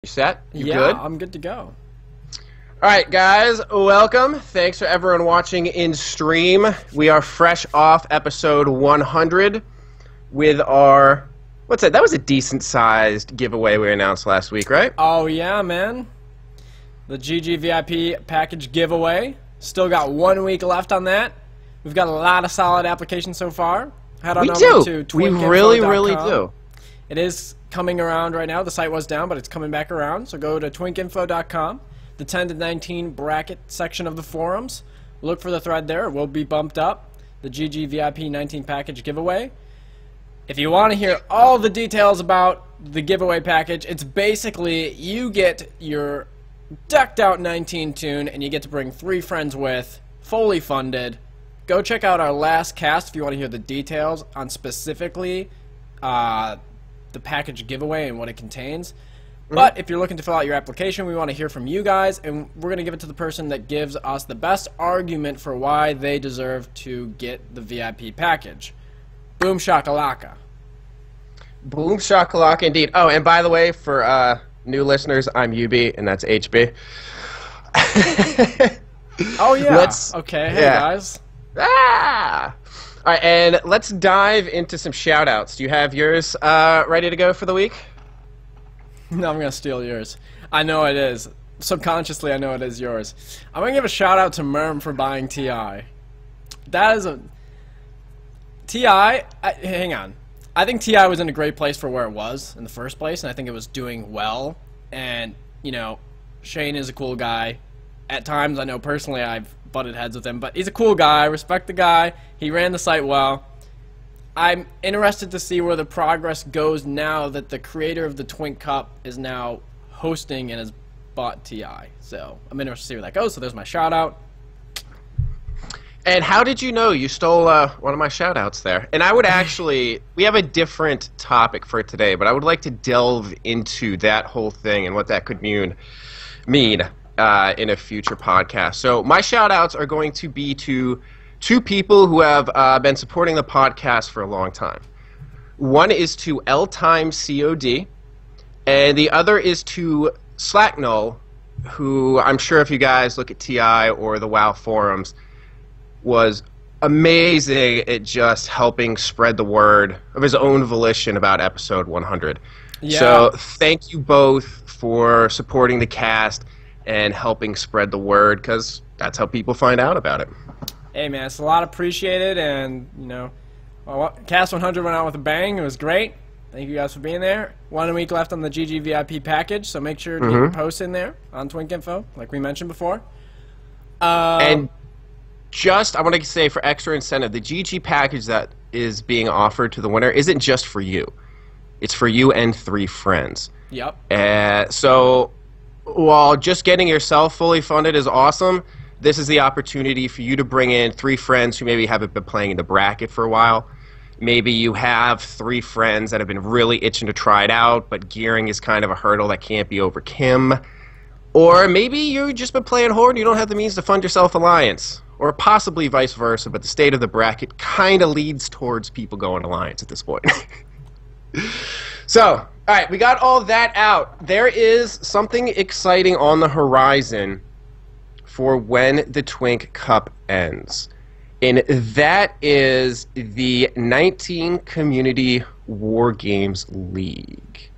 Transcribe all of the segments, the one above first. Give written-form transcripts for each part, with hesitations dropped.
You set? You Yeah, good? I'm good to go. Alright guys, welcome. Thanks for everyone watching in stream. We are fresh off episode 100 with our... What's that? That was a decent sized giveaway we announced last week, right? Oh yeah, man. The GG VIP package giveaway. Still got 1 week left on that. We've got a lot of solid applications so far. Head on over to twinkcup.com. We really do. It is coming around right now. The site was down, but it's coming back around. So go to twinkcup.com, the 10 to 19 bracket section of the forums. Look for the thread there. It will be bumped up. The GG VIP 19 package giveaway. If you want to hear all the details about the giveaway package, it's basically you get your decked out 19 tune and you get to bring 3 friends with, fully funded. Go check out our last cast if you want to hear the details on specifically the package giveaway and what it contains. But if you're looking to fill out your application, we want to hear from you guys, and we're going to give it to the person that gives us the best argument for why they deserve to get the VIP package. Boom shakalaka. Boom shakalaka indeed. Oh, and by the way, for new listeners, I'm UB, and that's HB. Oh, yeah. Okay, hey, guys. Ah! All right, and let's dive into some shout-outs. Do you have yours ready to go for the week? No, I'm going to steal yours. I know it is. Subconsciously, I know it is yours. I'm going to give a shout-out to Merm for buying TI. That is a... TI... hang on. I think TI was in a great place for where it was in the first place, and I think it was doing well. And, you know, Shane is a cool guy. At times, I know personally I've butted heads with him, but he's a cool guy. I respect the guy. He ran the site well. I'm interested to see where the progress goes now that the creator of the Twink Cup is now hosting and has bought TI. So I'm interested to see where that goes. So there's my shout out. And how did you know you stole one of my shout outs there? And I would actually, we have a different topic for today, but I would like to delve into that whole thing and what that could mean in a future podcast. So my shout outs are going to be to 2 people who have been supporting the podcast for a long time. One is to LTimeCOD, and the other is to Slacknull, who I'm sure if you guys look at TI or the WoW forums, was amazing at just helping spread the word of his own volition about episode 100. Yeah. So thank you both for supporting the cast and helping spread the word, because that's how people find out about it. Hey man, it's a lot appreciated, and you know, Cast 100 went out with a bang. It was great. Thank you guys for being there. 1 week left on the GG VIP package, so make sure to get your posts in there on Twink Info, like we mentioned before. And just, I want to say for extra incentive, the GG package that is being offered to the winner isn't just for you. It's for you and 3 friends. Yep. So while just getting yourself fully funded is awesome, this is the opportunity for you to bring in 3 friends who maybe haven't been playing in the bracket for a while. Maybe you have 3 friends that have been really itching to try it out, but gearing is kind of a hurdle that can't be overcome. Or maybe you've just been playing Horde and you don't have the means to fund yourself Alliance. Or possibly vice versa, but the state of the bracket kind of leads towards people going Alliance at this point. So, alright, we got all that out. There is something exciting on the horizon for when the Twink Cup ends. And that is the 19 Community Wargames League.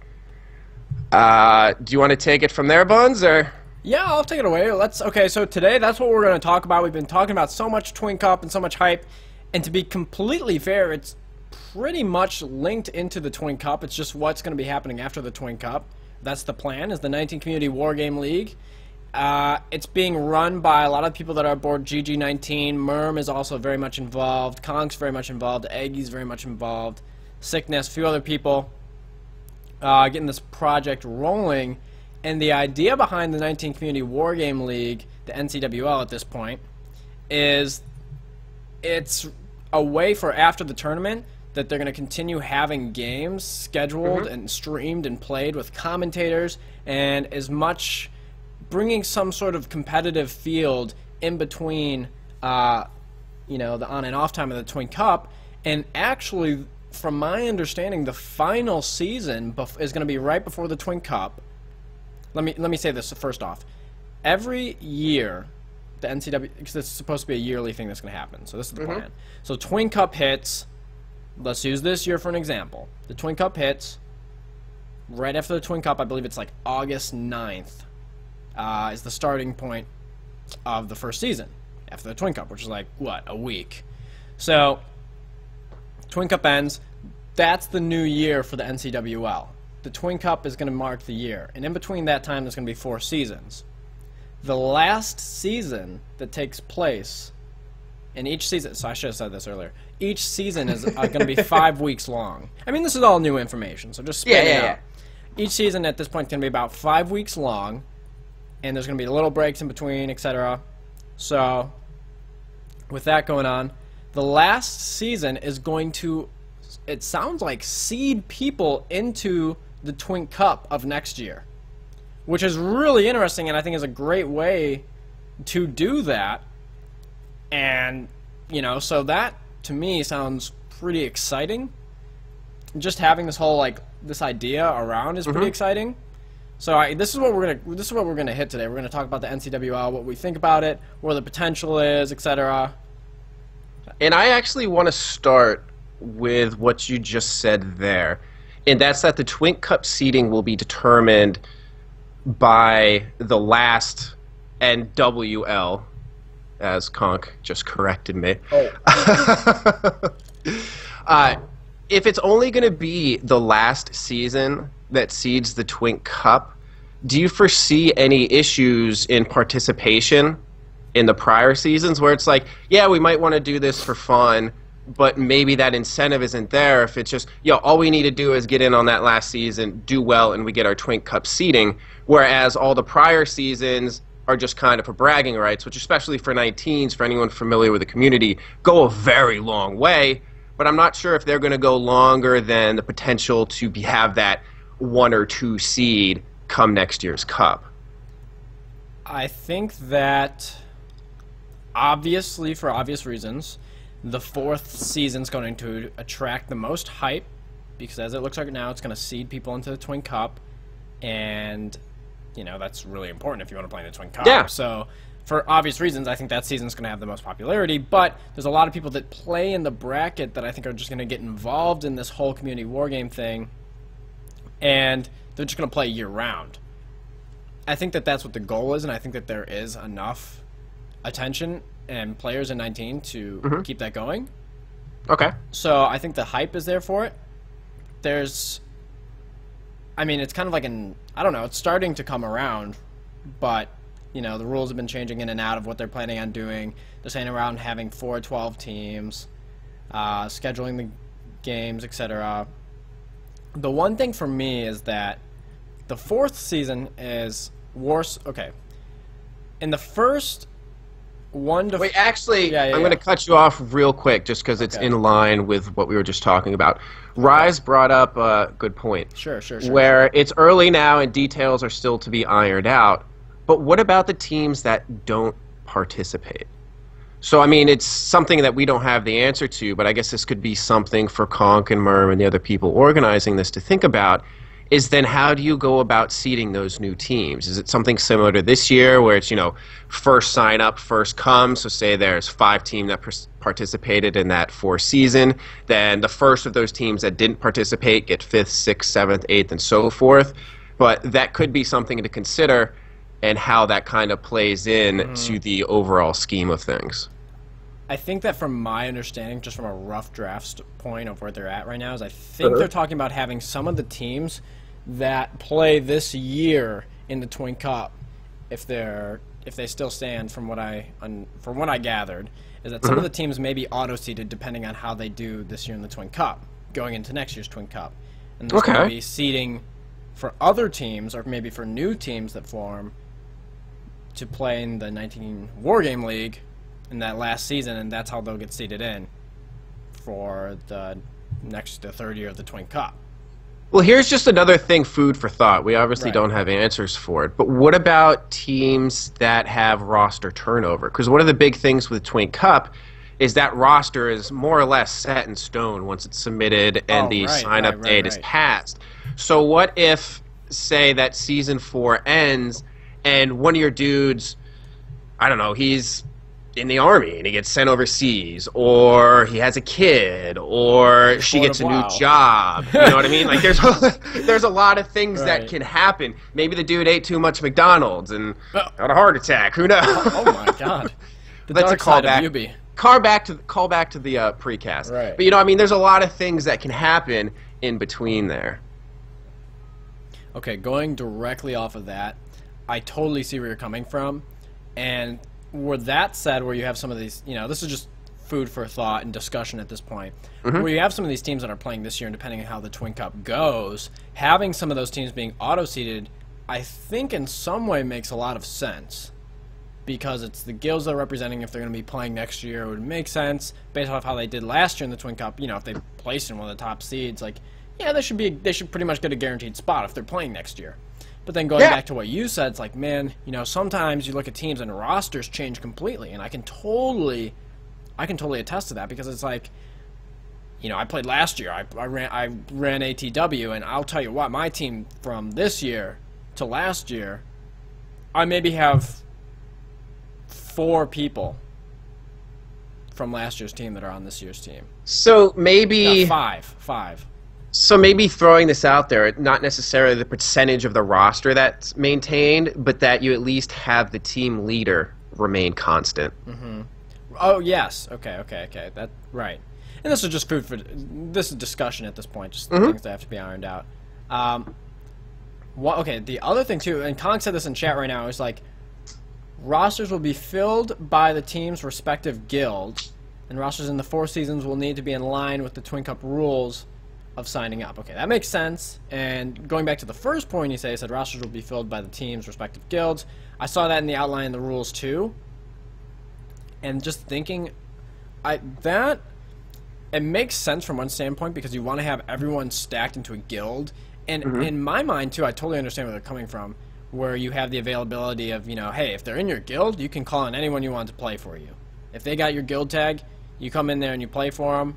Do you want to take it from there, Buns, or...? Yeah, I'll take it away. Okay, so today that's what we're going to talk about. We've been talking about so much Twink Cup and so much hype, and to be completely fair, it's pretty much linked into the Twink Cup. It's just what's going to be happening after the Twink Cup. That's the plan, is the 19 Community Wargame League. It's being run by a lot of people that are aboard GG19. Merm is also very much involved. Konk's very much involved. Eggy's very much involved. Sickness, a few other people getting this project rolling. And the idea behind the 19 Community Wargame League, the NCWL at this point, is it's a way for after the tournament that they're going to continue having games scheduled and streamed and played with commentators and as much bringing some sort of competitive field in between, you know, the on and off time of the Twink Cup. And actually, from my understanding, the final season is going to be right before the Twink Cup. let me say this first off. Every year, the NCWL, because this is supposed to be a yearly thing that's going to happen. So this is the plan. So Twink Cup hits. Let's use this year for an example. The Twink Cup hits. Right after the Twink Cup, I believe it's like August 9th, is the starting point of the first season after the Twink Cup, which is like, what, a week. So Twink Cup ends. That's the new year for the NCWL. The Twink Cup is going to mark the year. And in between that time, there's going to be 4 seasons. The last season that takes place in each season, so I should have said this earlier, each season is going to be 5 weeks long. I mean, this is all new information, so just spit it out. Each season at this point is going to be about 5 weeks long, and there's going to be little breaks in between, etc. So, with that going on, the last season is going to, it sounds like, seed people into the Twink Cup of next year, which is really interesting, and I think is a great way to do that. And, you know, so that, to me, sounds pretty exciting. Just having this whole, like, this idea around is pretty exciting. So this is what we're gonna hit today. We're gonna talk about the NCWL, what we think about it, where the potential is, etc. And I actually want to start with what you just said there, and that's that the Twink Cup seeding will be determined by the last NWL, as Conk just corrected me. If it's only going to be the last season that seeds the Twink Cup, do you foresee any issues in participation in the prior seasons where it's like, yeah, we might want to do this for fun, but maybe that incentive isn't there if it's just, yo, all we need to do is get in on that last season, do well, and we get our Twink Cup seeding, whereas all the prior seasons are just kind of for bragging rights, which especially for 19s, for anyone familiar with the community, go a very long way, but I'm not sure if they're going to go longer than the potential to have that 1 or 2 seed come next year's Cup. I think that, obviously, for obvious reasons, the 4th season's going to attract the most hype, because as it looks like now, it's going to seed people into the Twink Cup, and, you know, that's really important if you want to play in the Twink Cup. Yeah. So, for obvious reasons, I think that season's going to have the most popularity, but there's a lot of people that play in the bracket that I think are just going to get involved in this whole community wargame thing, and they're just going to play year-round. I think that that's what the goal is, and I think that there is enough attention and players in 19 to keep that going. Okay. So I think the hype is there for it. There's, I mean, it's kind of like I don't know, it's starting to come around, but, you know, the rules have been changing in and out of what they're planning on doing. They're saying around having 4 12 teams, scheduling the games, etc. The one thing for me is that the 4th season is worse. Okay. In the first 1 to... Wait, actually, I'm going to cut you off real quick just because it's in line with what we were just talking about. Rise brought up a good point. Sure. Where it's early now and details are still to be ironed out. But what about the teams that don't participate? So, I mean, it's something that we don't have the answer to, but I guess this could be something for Conk and Merm and the other people organizing this to think about, is then how do you go about seeding those new teams? Is it something similar to this year where it's, you know, first sign up, first come, so say there's 5 teams that participated in that 4 season, then the first of those teams that didn't participate get 5th, 6th, 7th, 8th, and so forth. But that could be something to consider and how that kind of plays in to the overall scheme of things. I think that from my understanding, just from a rough draft point of where they're at right now, is I think they're talking about having some of the teams that play this year in the Twink Cup, if they still stand, from what I gathered, is that some of the teams may be auto-seeded depending on how they do this year in the Twink Cup, going into next year's Twink Cup. And there's going to be seeding for other teams, or maybe for new teams that form, to play in the 19 Wargame League in that last season, and that's how they'll get seeded in for the 3rd year of the Twink Cup. Well, here's just another thing, food for thought. We obviously don't have answers for it, but what about teams that have roster turnover? Because one of the big things with Twink Cup is that roster is more or less set in stone once it's submitted and the sign-up date is passed. So what if, say that season 4 ends and one of your dudes, I don't know, he's in the army and he gets sent overseas, or he has a kid, or she gets a new job. You know what I mean? Like there's a lot of things that can happen. Maybe the dude ate too much McDonald's and got a heart attack. Who knows? Oh my God! That's a callback. Call back to the precast. Right. But I mean, there's a lot of things that can happen in between there. Okay, going directly off of that, I totally see where you're coming from, and with that said, where you have some of these, this is just food for thought and discussion at this point, where you have some of these teams that are playing this year, and depending on how the Twink Cup goes, having some of those teams being auto-seeded, I think in some way makes a lot of sense, because it's the guilds they're representing. If they're going to be playing next year, it would make sense based off how they did last year in the Twink Cup. If they placed in one of the top seeds, like, yeah, they should pretty much get a guaranteed spot if they're playing next year. But then going back to what you said, it's like, man, sometimes you look at teams and rosters change completely, and I can totally attest to that, because it's like, I played last year. I ran ATW, and I'll tell you what, my team from this year to last year, I maybe have 4 people from last year's team that are on this year's team. So maybe five. So maybe throwing this out there, not necessarily the percentage of the roster that's maintained, but that you at least have the team leader remain constant. Oh, yes. Okay. That's right. And this is just food for this is discussion at this point, just things that have to be ironed out. Okay, the other thing too, and Kong said this in chat right now, is like, rosters will be filled by the team's respective guilds, and rosters in the 4 seasons will need to be in line with the Twink Cup rules of signing up. Okay, that makes sense. And going back to the first point you said rosters will be filled by the team's respective guilds. I saw that in the outline in the rules too. And just thinking, it makes sense from one standpoint, because you want to have everyone stacked into a guild. And in my mind too, I totally understand where they're coming from, where you have the availability of, hey, if they're in your guild, you can call on anyone you want to play for you. If they got your guild tag, you come in there and you play for them.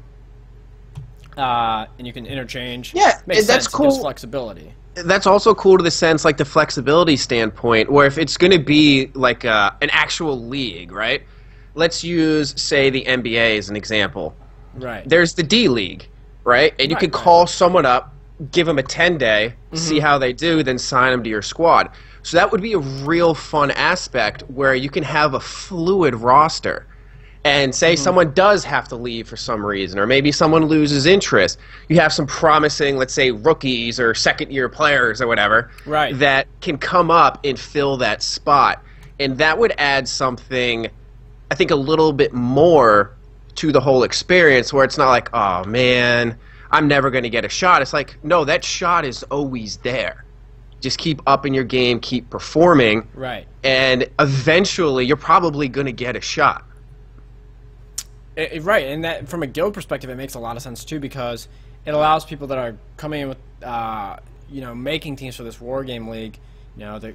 And you can interchange. Yeah, makes that's sense. cool. Gives flexibility. That's also cool to the sense, like the flexibility standpoint, where if it's going to be like an actual league, right? Let's use, say, the NBA as an example. Right. There's the D League, right? And you can call someone up, give them a 10-day, see how they do, then sign them to your squad. So that would be a real fun aspect where you can have a fluid roster. And say someone does have to leave for some reason, or maybe someone loses interest. You have some promising, let's say, rookies or second-year players or whatever, that can come up and fill that spot. And that would add something, I think, a little bit more to the whole experience, where it's not like, oh, man, I'm never going to get a shot. It's like, no, that shot is always there. Just keep upping your game, keep performing, and eventually you're probably going to get a shot. Right, and that from a guild perspective, it makes a lot of sense too, because it allows people that are coming in with, making teams for this Wargame League.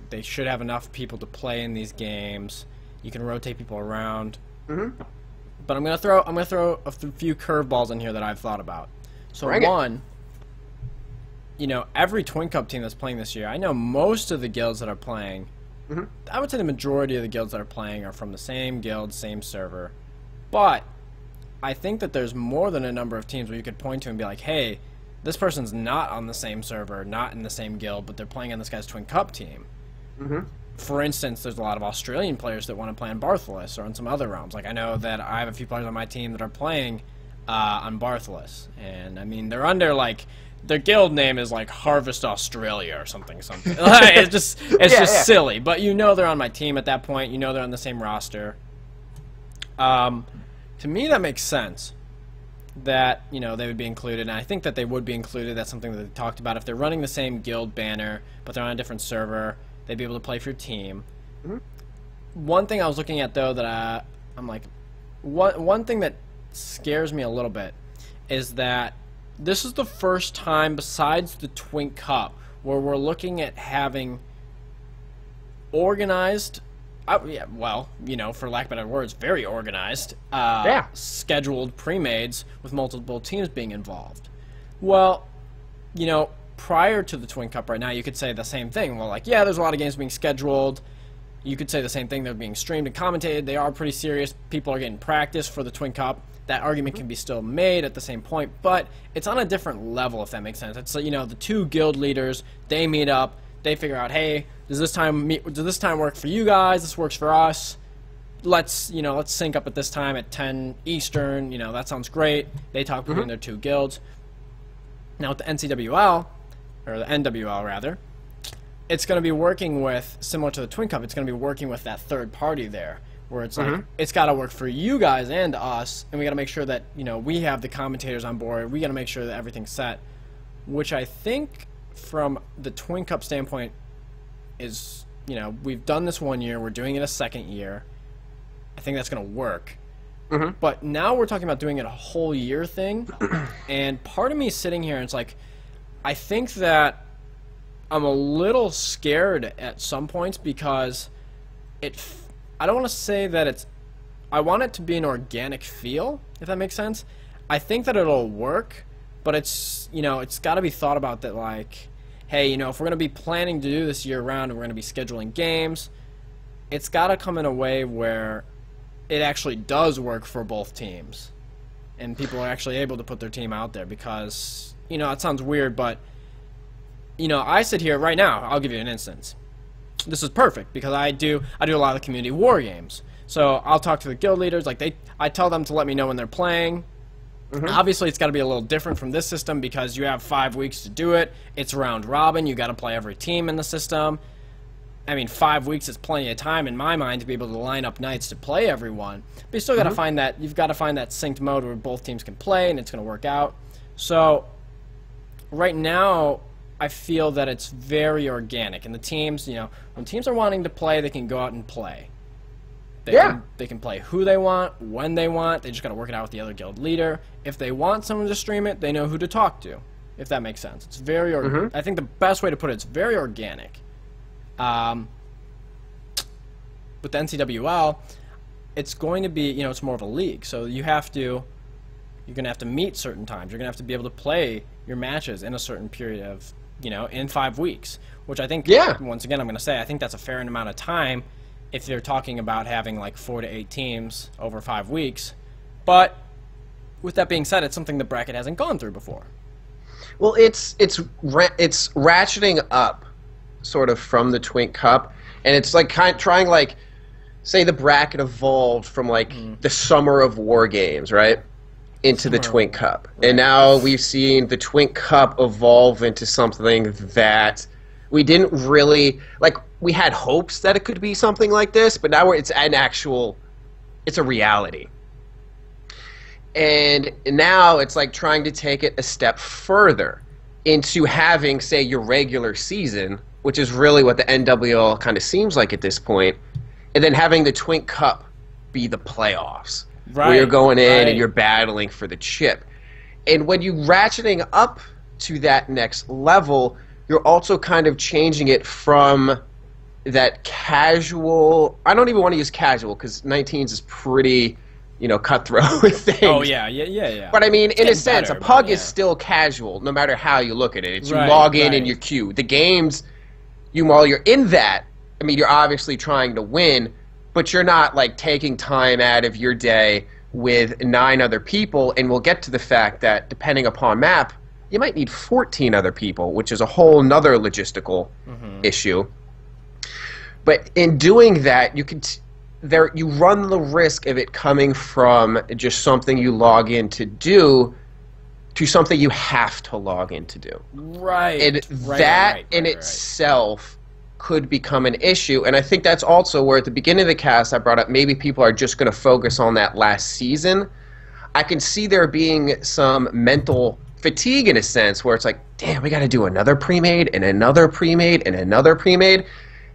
They should have enough people to play in these games. You can rotate people around. But I'm gonna throw a few curveballs in here that I've thought about. So one, every Twink Cup team that's playing this year, I know most of the guilds that are playing. I would say the majority of the guilds that are playing are from the same guild, same server, but I think that there's more than a number of teams where you could point to and be like, hey, this person's not on the same server, not in the same guild, but they're playing on this guy's Twink Cup team. For instance, there's a lot of Australian players that want to play on Bartholus or on some other realms. Like, I know that I have a few players on my team that are playing on Bartholus. And, I mean, they're under, like, their guild name is, like, Harvest Australia or something. It's just silly. But they're on my team at that point. They're on the same roster. To me, that makes sense that, they would be included, and I think that they would be included. That's something that they talked about. If they're running the same guild banner, but they're on a different server, they'd be able to play for your team. One thing I was looking at, though, that I'm like, one thing that scares me a little bit is that this is the first time, besides the Twink Cup, where we're looking at having organized... for lack of better words, very organized, scheduled pre-mades with multiple teams being involved. Well, prior to the Twink Cup right now, you could say the same thing. Well, like, yeah, there's a lot of games being scheduled. You could say the same thing. They're being streamed and commentated. They are pretty serious. People are getting practice for the Twink Cup. That argument can be still made at the same point, but it's on a different level, if that makes sense. It's, you know, the two guild leaders, they meet up. They figure out, hey, does this time work for you guys? This works for us. Let's sync up at this time at 10 Eastern. You know, that sounds great. They talk between their two guilds. Now with the NCWL, or the NWL rather, it's going to be working with, similar to the Twink Cup, it's going to be working with that third party there, where it's like, it's got to work for you guys and us, and we got to make sure that, you know, we have the commentators on board. We got to make sure that everything's set, which I think from the Twink Cup standpoint is, you know, we've done this 1 year, we're doing it a second year. I think that's going to work. But now we're talking about doing it a whole year thing, and part of me is sitting here and it's like, I think that I'm a little scared at some points because I don't want to say that it's, I want it to be an organic feel, if that makes sense. I think that it'll work, but it's, you know, it's got to be thought about that, like, hey, you know, if we're going to be planning to do this year round and we're going to be scheduling games, it's got to come in a way where it actually does work for both teams and people are actually able to put their team out there, because, you know, it sounds weird, but, you know, I sit here right now, I'll give you an instance. This is perfect because I do a lot of the community war games. So I'll talk to the guild leaders, like I tell them to let me know when they're playing. Obviously, it's got to be a little different from this system because you have 5 weeks to do it. It's round robin. You got to play every team in the system. I mean, 5 weeks is plenty of time in my mind to be able to line up nights to play everyone. But you still got to find that, you've got to find that synced mode where both teams can play and it's going to work out. So right now, I feel that it's very organic, and the teams, you know, when teams are wanting to play, they can go out and play. They can play who they want, when they want. They just got to work it out with the other guild leader. If they want someone to stream it, they know who to talk to, if that makes sense. It's very, I think the best way to put it, it's very organic. With the NCWL, it's going to be, you know, it's more of a league, so you're going to have to meet certain times. You're going to have to be able to play your matches in a certain period of, you know, in 5 weeks, which I think, once again, I'm going to say, I think that's a fair amount of time if they're talking about having like 4 to 8 teams over 5 weeks. But with that being said, it's something the bracket hasn't gone through before. Well, it's ratcheting up sort of from the Twink Cup, and it's like trying, like, say the bracket evolved from like the summer of war games, right, into the Twink Cup. And now we've seen the Twink Cup evolve into something that we didn't really, like, we had hopes that it could be something like this, but now it's a reality. And now it's like trying to take it a step further into having, say, your regular season, which is really what the NWL kind of seems like at this point, and then having the Twink Cup be the playoffs. Where you're going in and you're battling for the chip. And when you're ratcheting up to that next level, you're also kind of changing it from that casual, I don't even want to use casual because 19s is pretty, you know, cutthroat with things. Oh, yeah. But I mean, in a sense, a pug is still casual no matter how you look at it. It's you log in and you queue. The games, while you're in that, I mean, you're obviously trying to win, but you're not, like, taking time out of your day with 9 other people, and we'll get to the fact that, depending upon map, you might need 14 other people, which is a whole nother logistical issue. But in doing that, you run the risk of it coming from just something you log in to do to something you have to log in to do. And that in itself could become an issue, and I think that's also where at the beginning of the cast I brought up maybe people are just going to focus on that last season. I can see there being some mental fatigue in a sense where it's like, damn, we got to do another pre-made and another pre-made and another pre-made,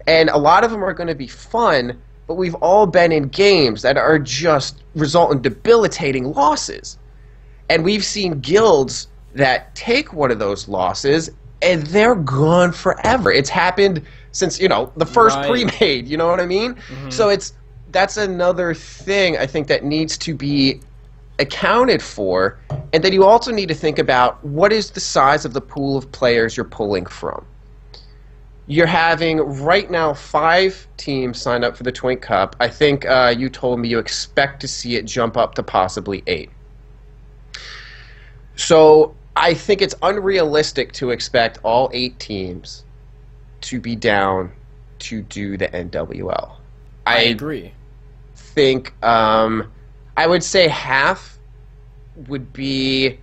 and a lot of them are going to be fun, but we've all been in games that are just result in debilitating losses, and we've seen guilds that take one of those losses and they're gone forever. It's happened since, you know, the first pre-made, you know what I mean? So that's another thing I think that needs to be accounted for, And then you also need to think about what is the size of the pool of players you're pulling from. You're having, right now, 5 teams sign up for the Twink Cup. I think you told me you expect to see it jump up to possibly 8. So I think it's unrealistic to expect all 8 teams to be down to do the NWL. I agree. Think I would say half would be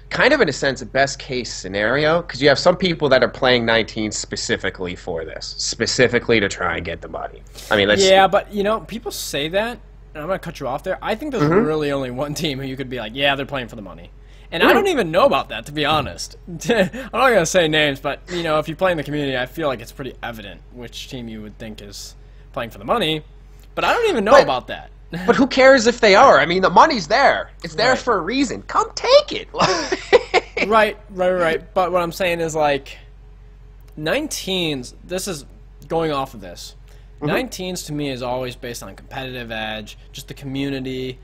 kind of, in a sense, a best case scenario, because you have some people that are playing 19 specifically for this, specifically to try and get the money. I mean, yeah, but you know, people say that, and I'm gonna cut you off there. I think there's really only one team who you could be like, yeah, they're playing for the money. And I don't even know about that, to be honest. I'm not going to say names, but, you know, if you play in the community, I feel like it's pretty evident which team you would think is playing for the money. But I don't even know about that. But who cares if they are? I mean, the money's there. It's there for a reason. Come take it. Right. But what I'm saying is, like, 19s, this is going off of this. 19s, to me, is always based on competitive edge, just the community,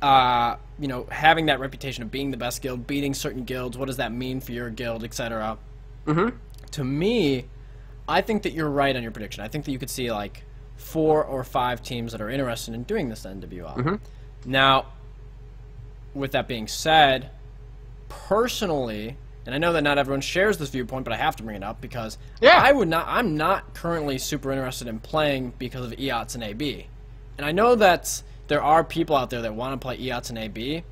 you know, having that reputation of being the best guild, beating certain guilds, what does that mean for your guild, etc. To me, I think that you're right on your prediction. I think that you could see, like, 4 or 5 teams that are interested in doing this NWL. Now, with that being said, personally, and I know that not everyone shares this viewpoint, but I have to bring it up because I'm not currently super interested in playing because of EOTS and AB. And I know that there are people out there that want to play EOTS and AB.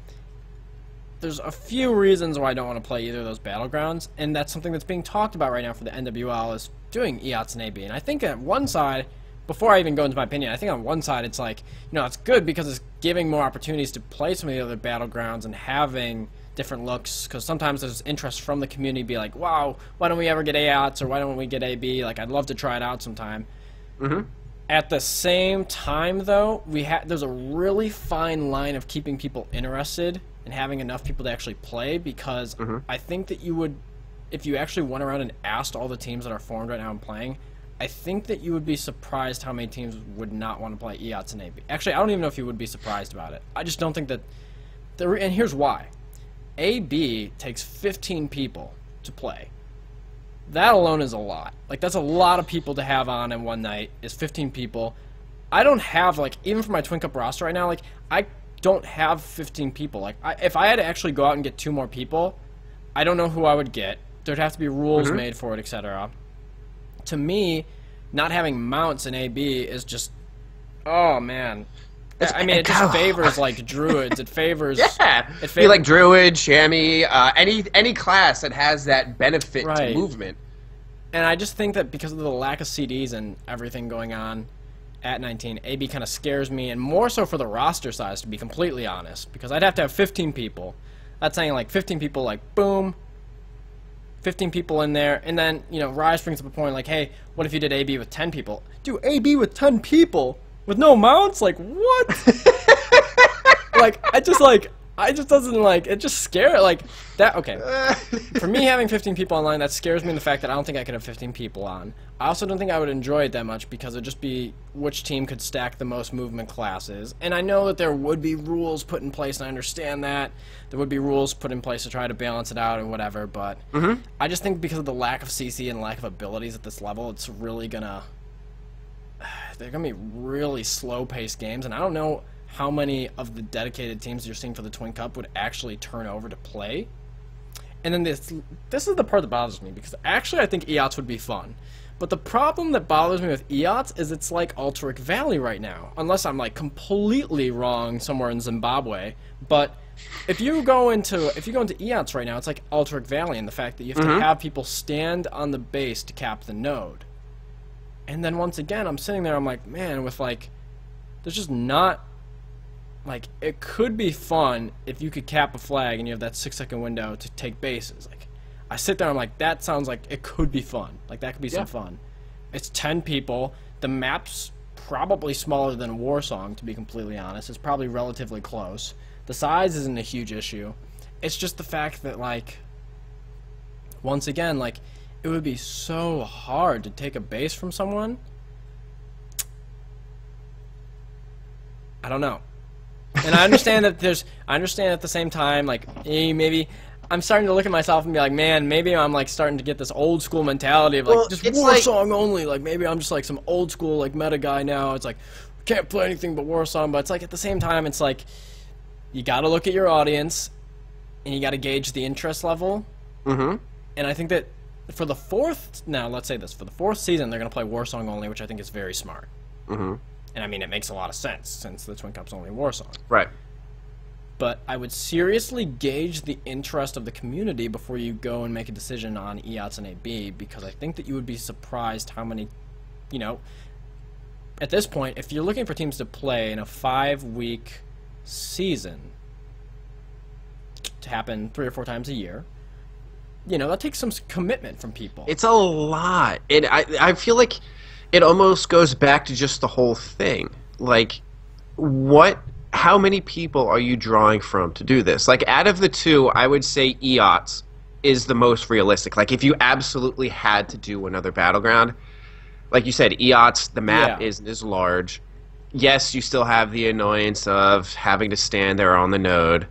There's a few reasons why I don't want to play either of those Battlegrounds, and that's something that's being talked about right now for the NWL is doing EOTS and AB. And I think at one side, before I even go into my opinion, I think on one side it's like, you know, it's good because it's giving more opportunities to play some of the other Battlegrounds and having different looks, because sometimes there's interest from the community be like, wow, why don't we ever get EOTS or why don't we get AB? Like, I'd love to try it out sometime. At the same time, though, there's a really fine line of keeping people interested and having enough people to actually play, because I think that you would, if you actually went around and asked all the teams that are formed right now and playing, I think that you would be surprised how many teams would not want to play EOTS and AB. Actually, I don't even know if you would be surprised about it. I just don't think that, and here's why. AB takes 15 people to play. That alone is a lot. Like, that's a lot of people to have on in one night, is 15 people. I don't have, like, even for my Twink Cup roster right now, like, I don't have 15 people. Like, if I had to actually go out and get 2 more people, I don't know who I would get. There'd have to be rules made for it, etc. To me, not having mounts in AB is just, oh, man. I mean, it just favors, like, druids. It favors... Yeah! It favors, like druid, chamois, any class that has that benefit to movement. And I just think that because of the lack of CDs and everything going on at 19, AB kind of scares me, and more so for the roster size, to be completely honest, because I'd have to have 15 people. That's saying, like, 15 people, like, boom, 15 people in there, and then, you know, Rise brings up a point, like, hey, what if you did AB with 10 people? Dude, AB with 10 people? With no mounts? Like, what? Like, it just scares, like, that, okay. For me, having 15 people online, that scares me in the fact that I don't think I could have 15 people on. I also don't think I would enjoy it that much because it'd just be which team could stack the most movement classes. And I know that there would be rules put in place, and I understand that. There would be rules put in place to try to balance it out and whatever, but I just think because of the lack of CC and lack of abilities at this level, it's really gonna... They're going to be really slow-paced games, and I don't know how many of the dedicated teams you're seeing for the Twink Cup would actually turn over to play. And then this is the part that bothers me, because actually I think EOTS would be fun. But the problem that bothers me with EOTS is it's like Alterac Valley right now, unless I'm like completely wrong somewhere in Zimbabwe. But if you go into EOTS right now, it's like Alterac Valley in the fact that you have to have people stand on the base to cap the node. And then once again, I'm sitting there, I'm like, man, with like, there's just not, like, it could be fun if you could cap a flag and you have that 6-second window to take bases. Like, I sit there, I'm like, that sounds like it could be fun. Like, that could be some fun. It's 10 people. The map's probably smaller than Warsong, to be completely honest. It's probably relatively close. The size isn't a huge issue. It's just the fact that, like, once again, like, it would be so hard to take a base from someone. I don't know. And I understand that I understand at the same time, like, maybe I'm starting to look at myself and be like, man, maybe I'm like starting to get this old school mentality of like just war song only. Like maybe I'm just like some old school like meta guy now. It's like can't play anything but war song. But it's like at the same time, it's like you got to look at your audience and you got to gauge the interest level. Mm-hmm. And I think that for the fourth season, they're going to play war song only, which I think is very smart. Mm-hmm. And I mean, it makes a lot of sense since the Twink Cup's only war song. Right. But I would seriously gauge the interest of the community before you go and make a decision on EOTS and AB, because I think that you would be surprised how many, you know, at this point, if you're looking for teams to play in a 5-week season to happen 3 or 4 times a year, you know, that takes some commitment from people. It's a lot. And I feel like it almost goes back to just the whole thing. Like, how many people are you drawing from to do this? Like, out of the two, I would say EOTS is the most realistic. Like, if you absolutely had to do another Battleground, like you said, EOTS, the map isn't as large. Yes, you still have the annoyance of having to stand there on the node,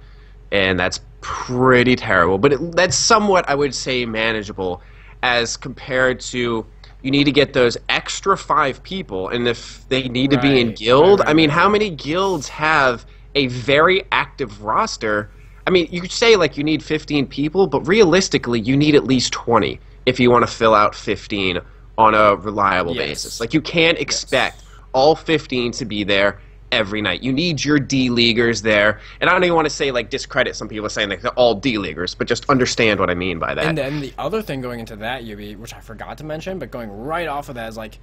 and that's pretty terrible. But that's somewhat, I would say, manageable as compared to you need to get those extra 5 people, and if they need to be in guild, I mean, how many guilds have a very active roster? I mean, you could say, like, you need 15 people, but realistically, you need at least 20 if you want to fill out 15 on a reliable basis. Like, you can't expect all 15 to be there every night. You need your D-leaguers there. And I don't even want to say, like, discredit some people saying like they're all D-leaguers, but just understand what I mean by that. And then the other thing going into that, UB, which I forgot to mention, but going right off of that is, like,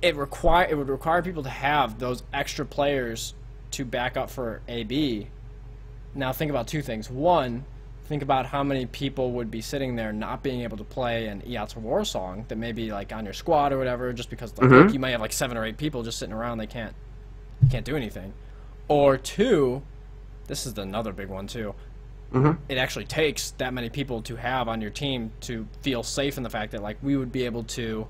it would require people to have those extra players to back up for AB. Now think about 2 things. One, think about how many people would be sitting there not being able to play an EOTS war song that may be like on your squad or whatever, just because like, you might have like 7 or 8 people just sitting around, they can't do anything. Or 2, this is another big one too, it actually takes that many people to have on your team to feel safe in the fact that like we would be able to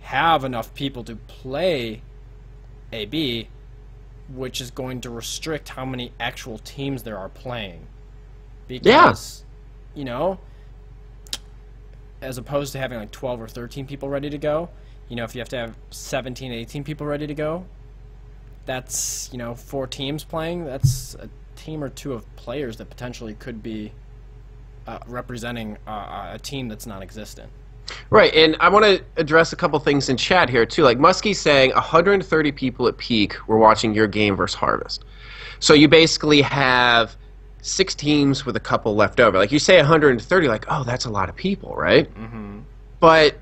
have enough people to play AB, which is going to restrict how many actual teams there are playing. Because, you know, as opposed to having like 12 or 13 people ready to go, you know, if you have to have 17, 18 people ready to go, that's, you know, 4 teams playing, that's a team or 2 of players that potentially could be representing a team that's non-existent. Right, and I want to address a couple things in chat here, too. Like, Muskie's saying 130 people at peak were watching your game versus Harvest. So you basically have 6 teams with a couple left over. Like, you say 130, like, oh, that's a lot of people, right? But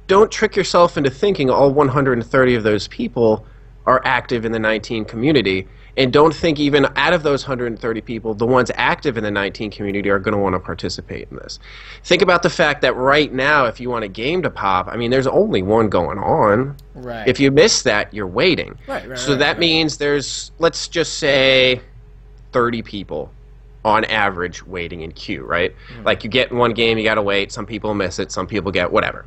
don't trick yourself into thinking all 130 of those people are active in the 19 community. And don't think even out of those 130 people, the ones active in the 19 community are going to want to participate in this. Think about the fact that right now, if you want a game to pop, I mean, there's only one going on. Right. If you miss that, you're waiting. So that means there's, let's just say, 30 people on average waiting in queue, right? Like, you get one game, you got to wait. Some people miss it. Some people get whatever.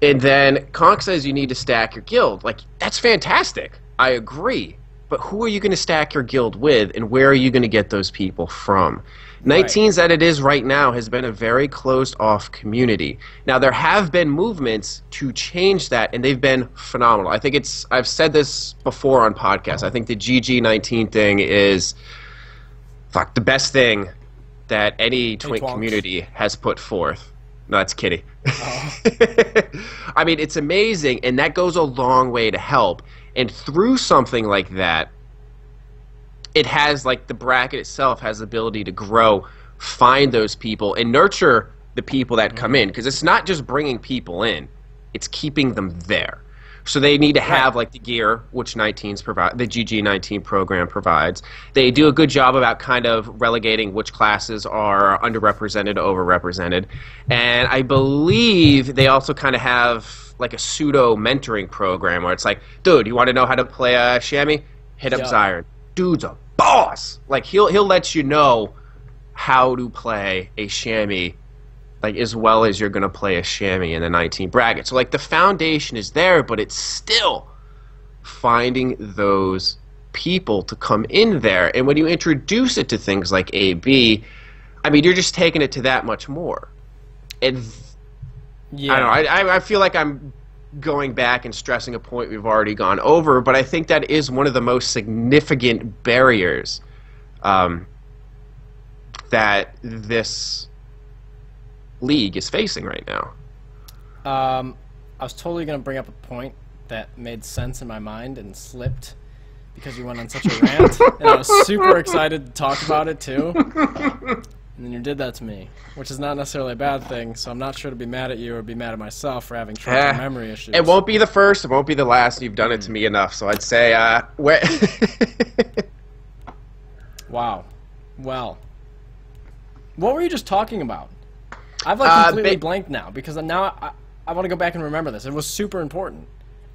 And then Conk says you need to stack your guild. Like, that's fantastic. I agree. But who are you going to stack your guild with, and where are you going to get those people from? 19s, that it is right now, has been a very closed-off community. Now, there have been movements to change that, and they've been phenomenal. I think it's, I've said this before on podcasts, I think the GG19 thing is, the best thing that any Twink community has put forth. No, that's Kitty. I mean, it's amazing, and that goes a long way to help. And through something like that, it has, like, the bracket itself has the ability to grow, find those people, and nurture the people that come in. Because it's not just bringing people in, it's keeping them there. So they need to have, like, the gear, which 19s provide, the GG19 program provides. They do a good job about kind of relegating which classes are underrepresented, overrepresented. And I believe they also kind of have like a pseudo mentoring program where it's like, dude, you want to know how to play a chamois? Hit up Zion. Dude's a boss. Like, he'll let you know how to play a chamois, like, as well as you're going to play a chamois in the 19 bracket. So, like, the foundation is there, but it's still finding those people to come in there. And when you introduce it to things like AB, I mean, you're just taking it to that much more. And Yeah. I don't know. I feel like I'm going back and stressing a point we've already gone over, but I think that is one of the most significant barriers that this league is facing right now. I was totally going to bring up a point that made sense in my mind and slipped because you went on such a rant, and I was super excited to talk about it too. And then you did that to me, which is not necessarily a bad thing, so I'm not sure to be mad at you or be mad at myself for having short-term memory issues. It won't be the first, it won't be the last. You've done it to me enough, so I'd say, Wow. Well, what were you just talking about? I've like completely blanked now, because now I want to go back and remember this. It was super important.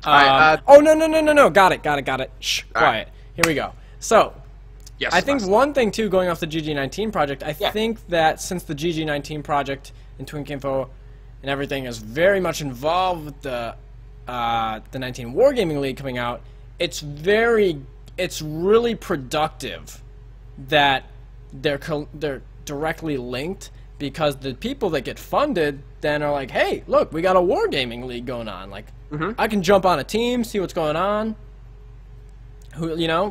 Oh, no. Got it. Shh, quiet. Here we go. So, yes, I think one thing, too, going off the GG19 project, I think that since the GG19 project and Twink Info and everything is very much involved with the 19 Wargaming League coming out, it's really productive that they're directly linked, because the people that get funded then are like, hey, look, we got a Wargaming League going on. Like, I can jump on a team, see what's going on.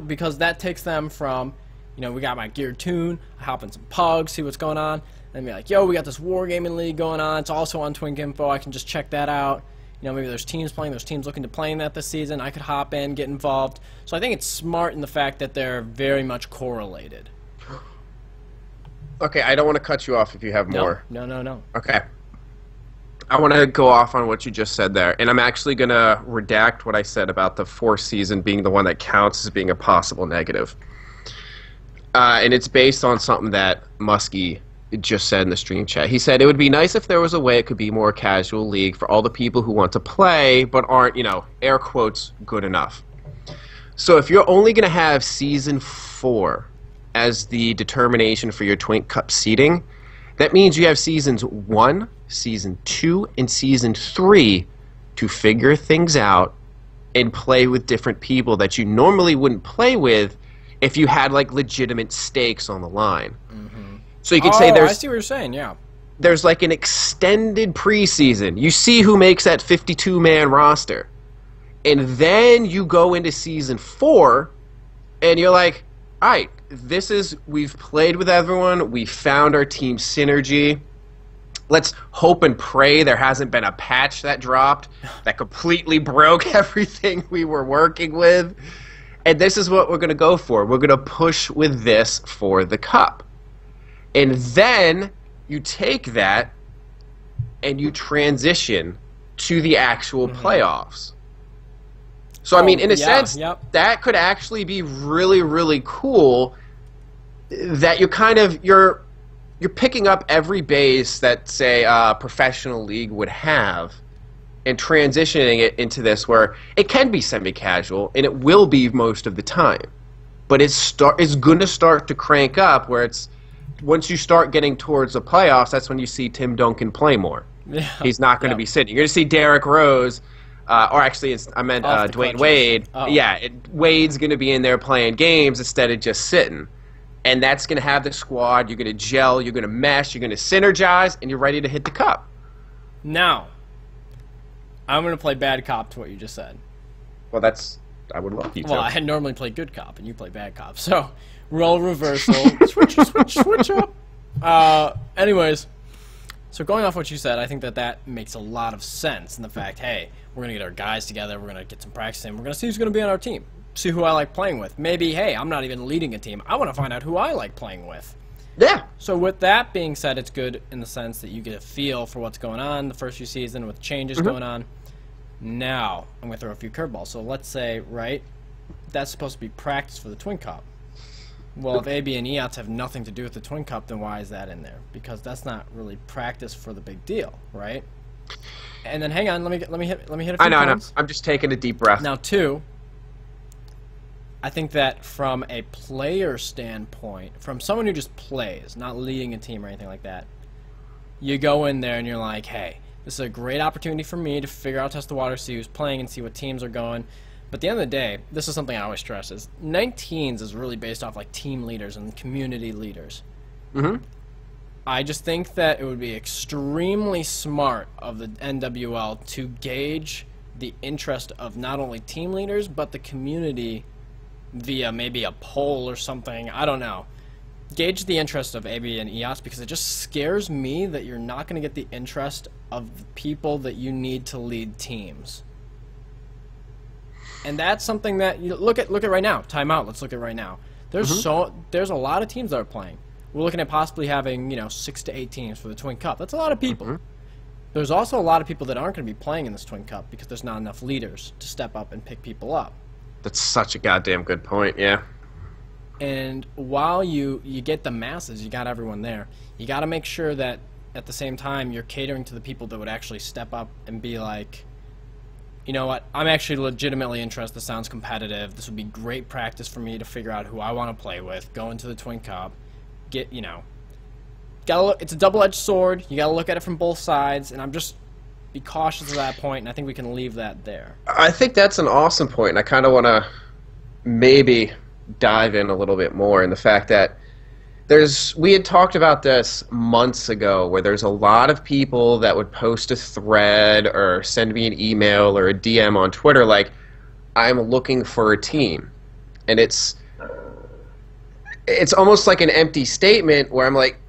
Because that takes them from, we got my geared tune, I hop in some pugs, see what's going on, and be like, yo, we got this Wargaming League going on, it's also on Twink Info, I can just check that out. Maybe there's teams playing, there's teams looking to play in that this season, I could hop in, get involved. So I think it's smart in the fact that they're very much correlated. Okay, I don't want to cut you off if you have more. No. Okay. I want to go off on what you just said there, and I'm actually going to redact what I said about the fourth season being the one that counts as being a possible negative. And it's based on something that Muskie just said in the stream chat. He said, it would be nice if there was a way it could be more casual league for all the people who want to play but aren't, air quotes, good enough. So if you're only going to have Season 4 as the determination for your Twink Cup seeding, that means you have Seasons 1, Season 2, and Season 3 to figure things out and play with different people that you normally wouldn't play with if you had, like, legitimate stakes on the line. So you could say I see what you're saying, yeah. There's, like, an extended preseason. You see who makes that 52-man roster. And then you go into Season 4, and you're like, all right, we've played with everyone, we found our team synergy. Let's hope and pray there hasn't been a patch that dropped that completely broke everything we were working with. And this is what we're going to go for. We're going to push with this for the Cup. And then you take that and you transition to the actual playoffs. So, I mean, in a sense, that could actually be really, really cool, that you're picking up every base that, say, a professional league would have and transitioning it into this where it can be semi-casual, and it will be most of the time. But it's going to start to crank up where once you start getting towards the playoffs, that's when you see Tim Duncan play more. Yeah. He's not going to be sitting. You're going to see Derrick Rose, or actually I meant Dwayne Wade. Oh. Yeah, Wade's going to be in there playing games instead of just sitting. And that's going to have the squad. You're going to gel, you're going to mesh, you're going to synergize, and you're ready to hit the Cup. Now, I'm going to play bad cop to what you just said. Well, I would love you to. Well, I normally play good cop, and you play bad cop. So, role reversal. switch up. Anyways, so going off what you said, I think that makes a lot of sense in the fact, hey, we're going to get our guys together, we're going to get some practice in, we're going to see who's going to be on our team, see who I like playing with. Maybe, hey, I'm not even leading a team. I want to find out who I like playing with. Yeah. So with that being said, it's good in the sense that you get a feel for what's going on the first few seasons with changes going on. Now, I'm going to throw a few curveballs. So let's say, right, that's supposed to be practice for the Twink Cup. Well, if AB and EOTS have nothing to do with the Twink Cup, then why is that in there? Because that's not really practice for the big deal, right? And then hang on, let me hit a few points. I know. I'm just taking a deep breath. Now, two, I think that from a player standpoint, from someone who just plays, not leading a team or anything like that, you go in there and you're like, hey, this is a great opportunity for me to figure out, test the water, see who's playing, and see what teams are going. But at the end of the day, this is something I always stress, is 19s is really based off like team leaders and community leaders. Mm-hmm. I just think that it would be extremely smart of the NWL to gauge the interest of not only team leaders, but the community via maybe a poll or something. I don't know. Gauge the interest of AB and EOS, because it just scares me that you're not going to get the interest of the people that you need to lead teams. And that's something that you look at right now. Timeout. Let's look at right now. There's a lot of teams that are playing. We're looking at possibly having 6 to 8 teams for the Twink Cup. That's a lot of people. There's also a lot of people that aren't going to be playing in this Twink Cup because there's not enough leaders to step up and pick people up. That's such a goddamn good point. Yeah. And while you get the masses, you got everyone there, you got to make sure that at the same time you're catering to the people that would actually step up and be like, you know what, I'm actually legitimately interested. This sounds competitive. This would be great practice for me to figure out who I want to play with, go into the Twink Cup, get, gotta look, it's a double-edged sword. You gotta look at it from both sides, and I'm just be cautious at that point, and I think we can leave that there. I think that's an awesome point, and I kind of want to maybe dive in a little bit more in the fact that we had talked about this months ago, where there's a lot of people that would post a thread or send me an email or a DM on Twitter like, I'm looking for a team. And it's almost like an empty statement where I'm like,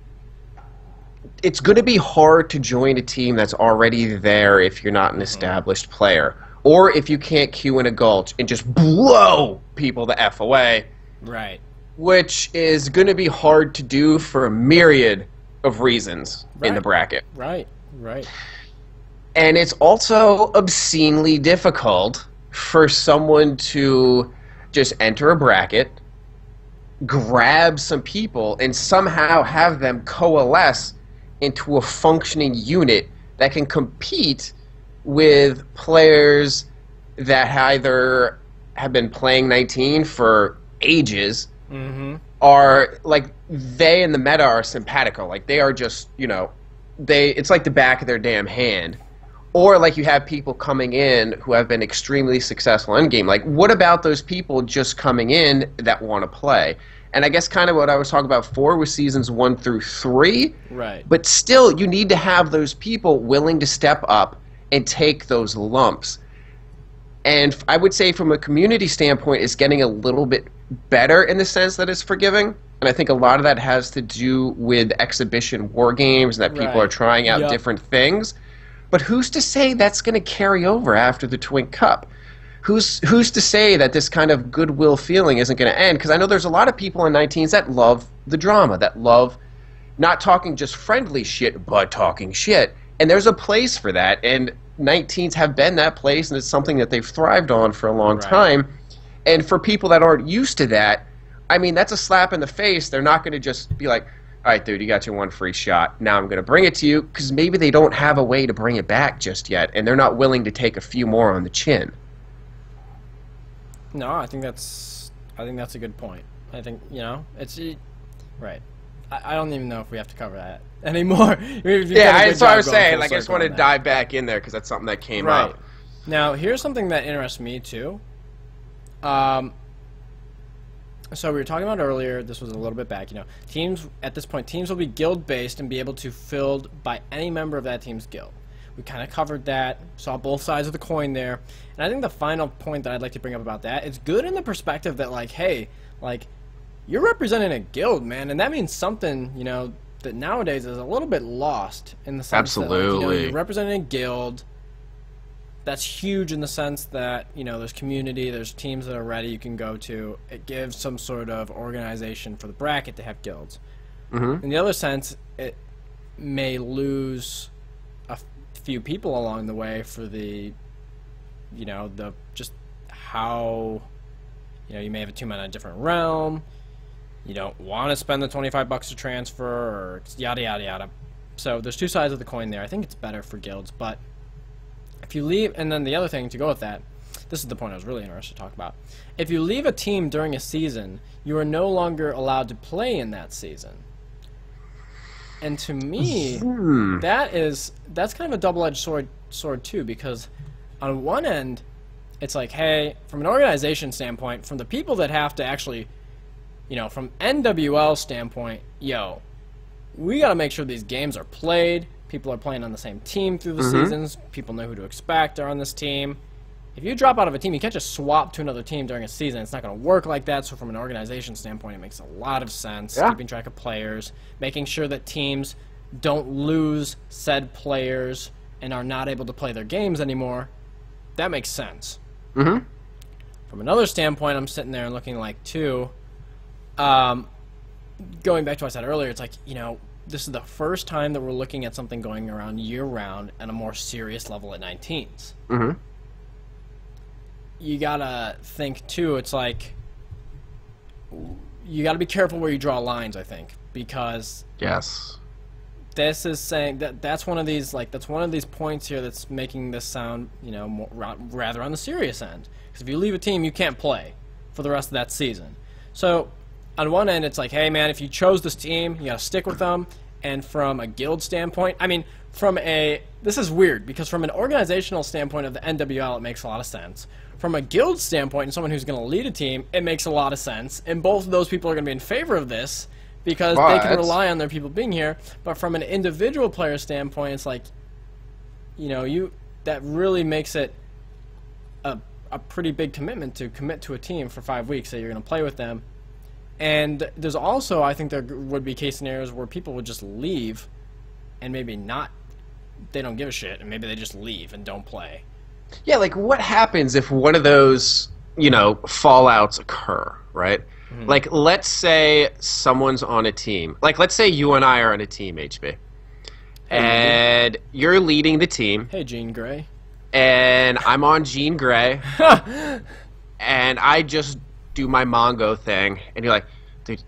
it's going to be hard to join a team that's already there if you're not an established player. Or if you can't queue in a gulch and just blow people the F away. Right. Which is going to be hard to do for a myriad of reasons in the bracket. Right. And it's also obscenely difficult for someone to just enter a bracket, grab some people, and somehow have them coalesce into a functioning unit that can compete with players that either have been playing 19 for ages, are like, they in the meta are simpatico, like they are just, it's like the back of their damn hand. Or like you have people coming in who have been extremely successful in game. Like, what about those people just coming in that want to play? And I guess kind of what I was talking about before with seasons 1 through 3. Right. But still, you need to have those people willing to step up and take those lumps. And I would say from a community standpoint, it's getting a little bit better in the sense that it's forgiving. And I think a lot of that has to do with exhibition war games and that people are trying out different things. But who's to say that's going to carry over after the Twink Cup? Who's to say that this kind of goodwill feeling isn't going to end? Because I know there's a lot of people in 19s that love the drama, that love not talking just friendly shit, but talking shit. And there's a place for that. And 19s have been that place, and it's something that they've thrived on for a long time. And for people that aren't used to that, I mean, that's a slap in the face. They're not going to just be like, all right, dude, you got your one free shot. Now I'm going to bring it to you, because maybe they don't have a way to bring it back just yet, and they're not willing to take a few more on the chin. No, I think that's a good point. I think, it's right. I don't even know if we have to cover that anymore. Yeah, that's what I was saying. Like, I just wanted to dive back in there because that's something that came up. Now, here's something that interests me too. So we were talking about earlier, this was a little bit back, teams, at this point, teams will be guild-based and be able to filled by any member of that team's guild. We kind of covered that, saw both sides of the coin there, and I think the final point that I'd like to bring up about that, it's good in the perspective that, like, hey, like, you're representing a guild, man, and that means something, that nowadays is a little bit lost in the sense that, like, you're representing a guild. That's huge in the sense that, there's community, there's teams that are ready you can go to. It gives some sort of organization for the bracket to have guilds. In the other sense, it may lose a few people along the way for the, the just how, you may have a team on a different realm. You don't want to spend the $25 to transfer, or yada, yada, yada. So there's two sides of the coin there. I think it's better for guilds, but if you leave, and then the other thing to go with that, this is the point I was really interested to talk about. If you leave a team during a season, you are no longer allowed to play in that season. And to me, that's kind of a double-edged sword too, because on one end, it's like, hey, from an organization standpoint, from the people that have to actually, from NWL standpoint, we got to make sure these games are played. People are playing on the same team through the seasons. People know who to expect are on this team. If you drop out of a team, you can't just swap to another team during a season. It's not going to work like that. So from an organization standpoint, it makes a lot of sense. Yeah. Keeping track of players, making sure that teams don't lose said players and are not able to play their games anymore. That makes sense. From another standpoint, I'm sitting there and looking like, too, going back to what I said earlier, it's like, this is the first time that we're looking at something going around year-round at a more serious level at 19s. You gotta think, too, it's like, you gotta be careful where you draw lines, I think, because this is saying that's one of these points here that's making this sound, rather on the serious end. Because if you leave a team, you can't play for the rest of that season. So on one end, it's like, hey, man, if you chose this team, you got to stick with them. And from a guild standpoint, this is weird, because from an organizational standpoint of the NWL, it makes a lot of sense. From a guild standpoint and someone who's going to lead a team, it makes a lot of sense. And both of those people are going to be in favor of this because they can rely on their people being here. But from an individual player standpoint, it's like, that really makes it a pretty big commitment to commit to a team for 5 weeks that you're going to play with them. And there's also, I think there would be case scenarios where people would just leave and maybe they don't give a shit, and maybe they just leave and don't play. Yeah, like what happens if one of those, fallouts occur, right? Like, let's say someone's on a team. Like, let's say you and I are on a team, HB. And you're leading the team. Hey, Jean Grey. And I'm on Jean Grey. And I just do my Mongo thing. And you're like, dude,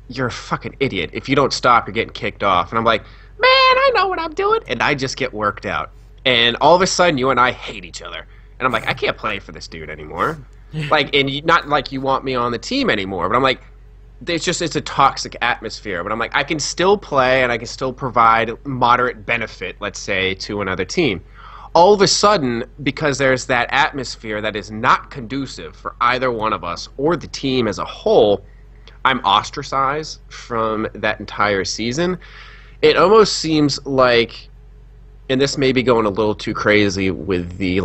you're a fucking idiot. If you don't stop, you're getting kicked off. And I'm like, man, I know what I'm doing. And I just get worked out. And all of a sudden, you and I hate each other. And I'm like, I can't play for this dude anymore. Not like you want me on the team anymore. But I'm like, it's a toxic atmosphere. But I'm like, I can still play and I can still provide moderate benefit, let's say, to another team. All of a sudden, because there's that atmosphere that is not conducive for either one of us or the team as a whole, I'm ostracized from that entire season. It almost seems like, and this may be going a little too crazy with the,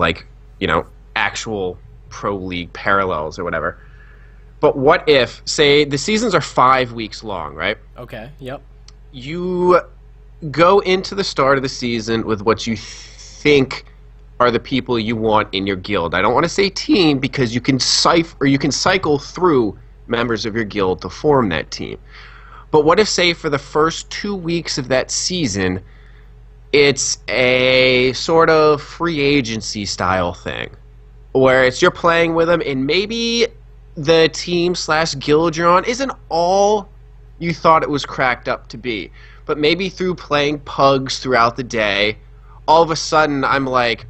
actual pro league parallels or whatever, but what if, say, the seasons are 5 weeks long, right? Okay, yep. You go into the start of the season with what you think are the people you want in your guild. I don't want to say team because you can cycle through members of your guild to form that team. But what if, say, for the first 2 weeks of that season, it's a sort of free agency style thing, where it's you're playing with them, and maybe the team/guild you're on isn't all you thought it was cracked up to be. But maybe through playing pugs throughout the day, all of a sudden I'm like,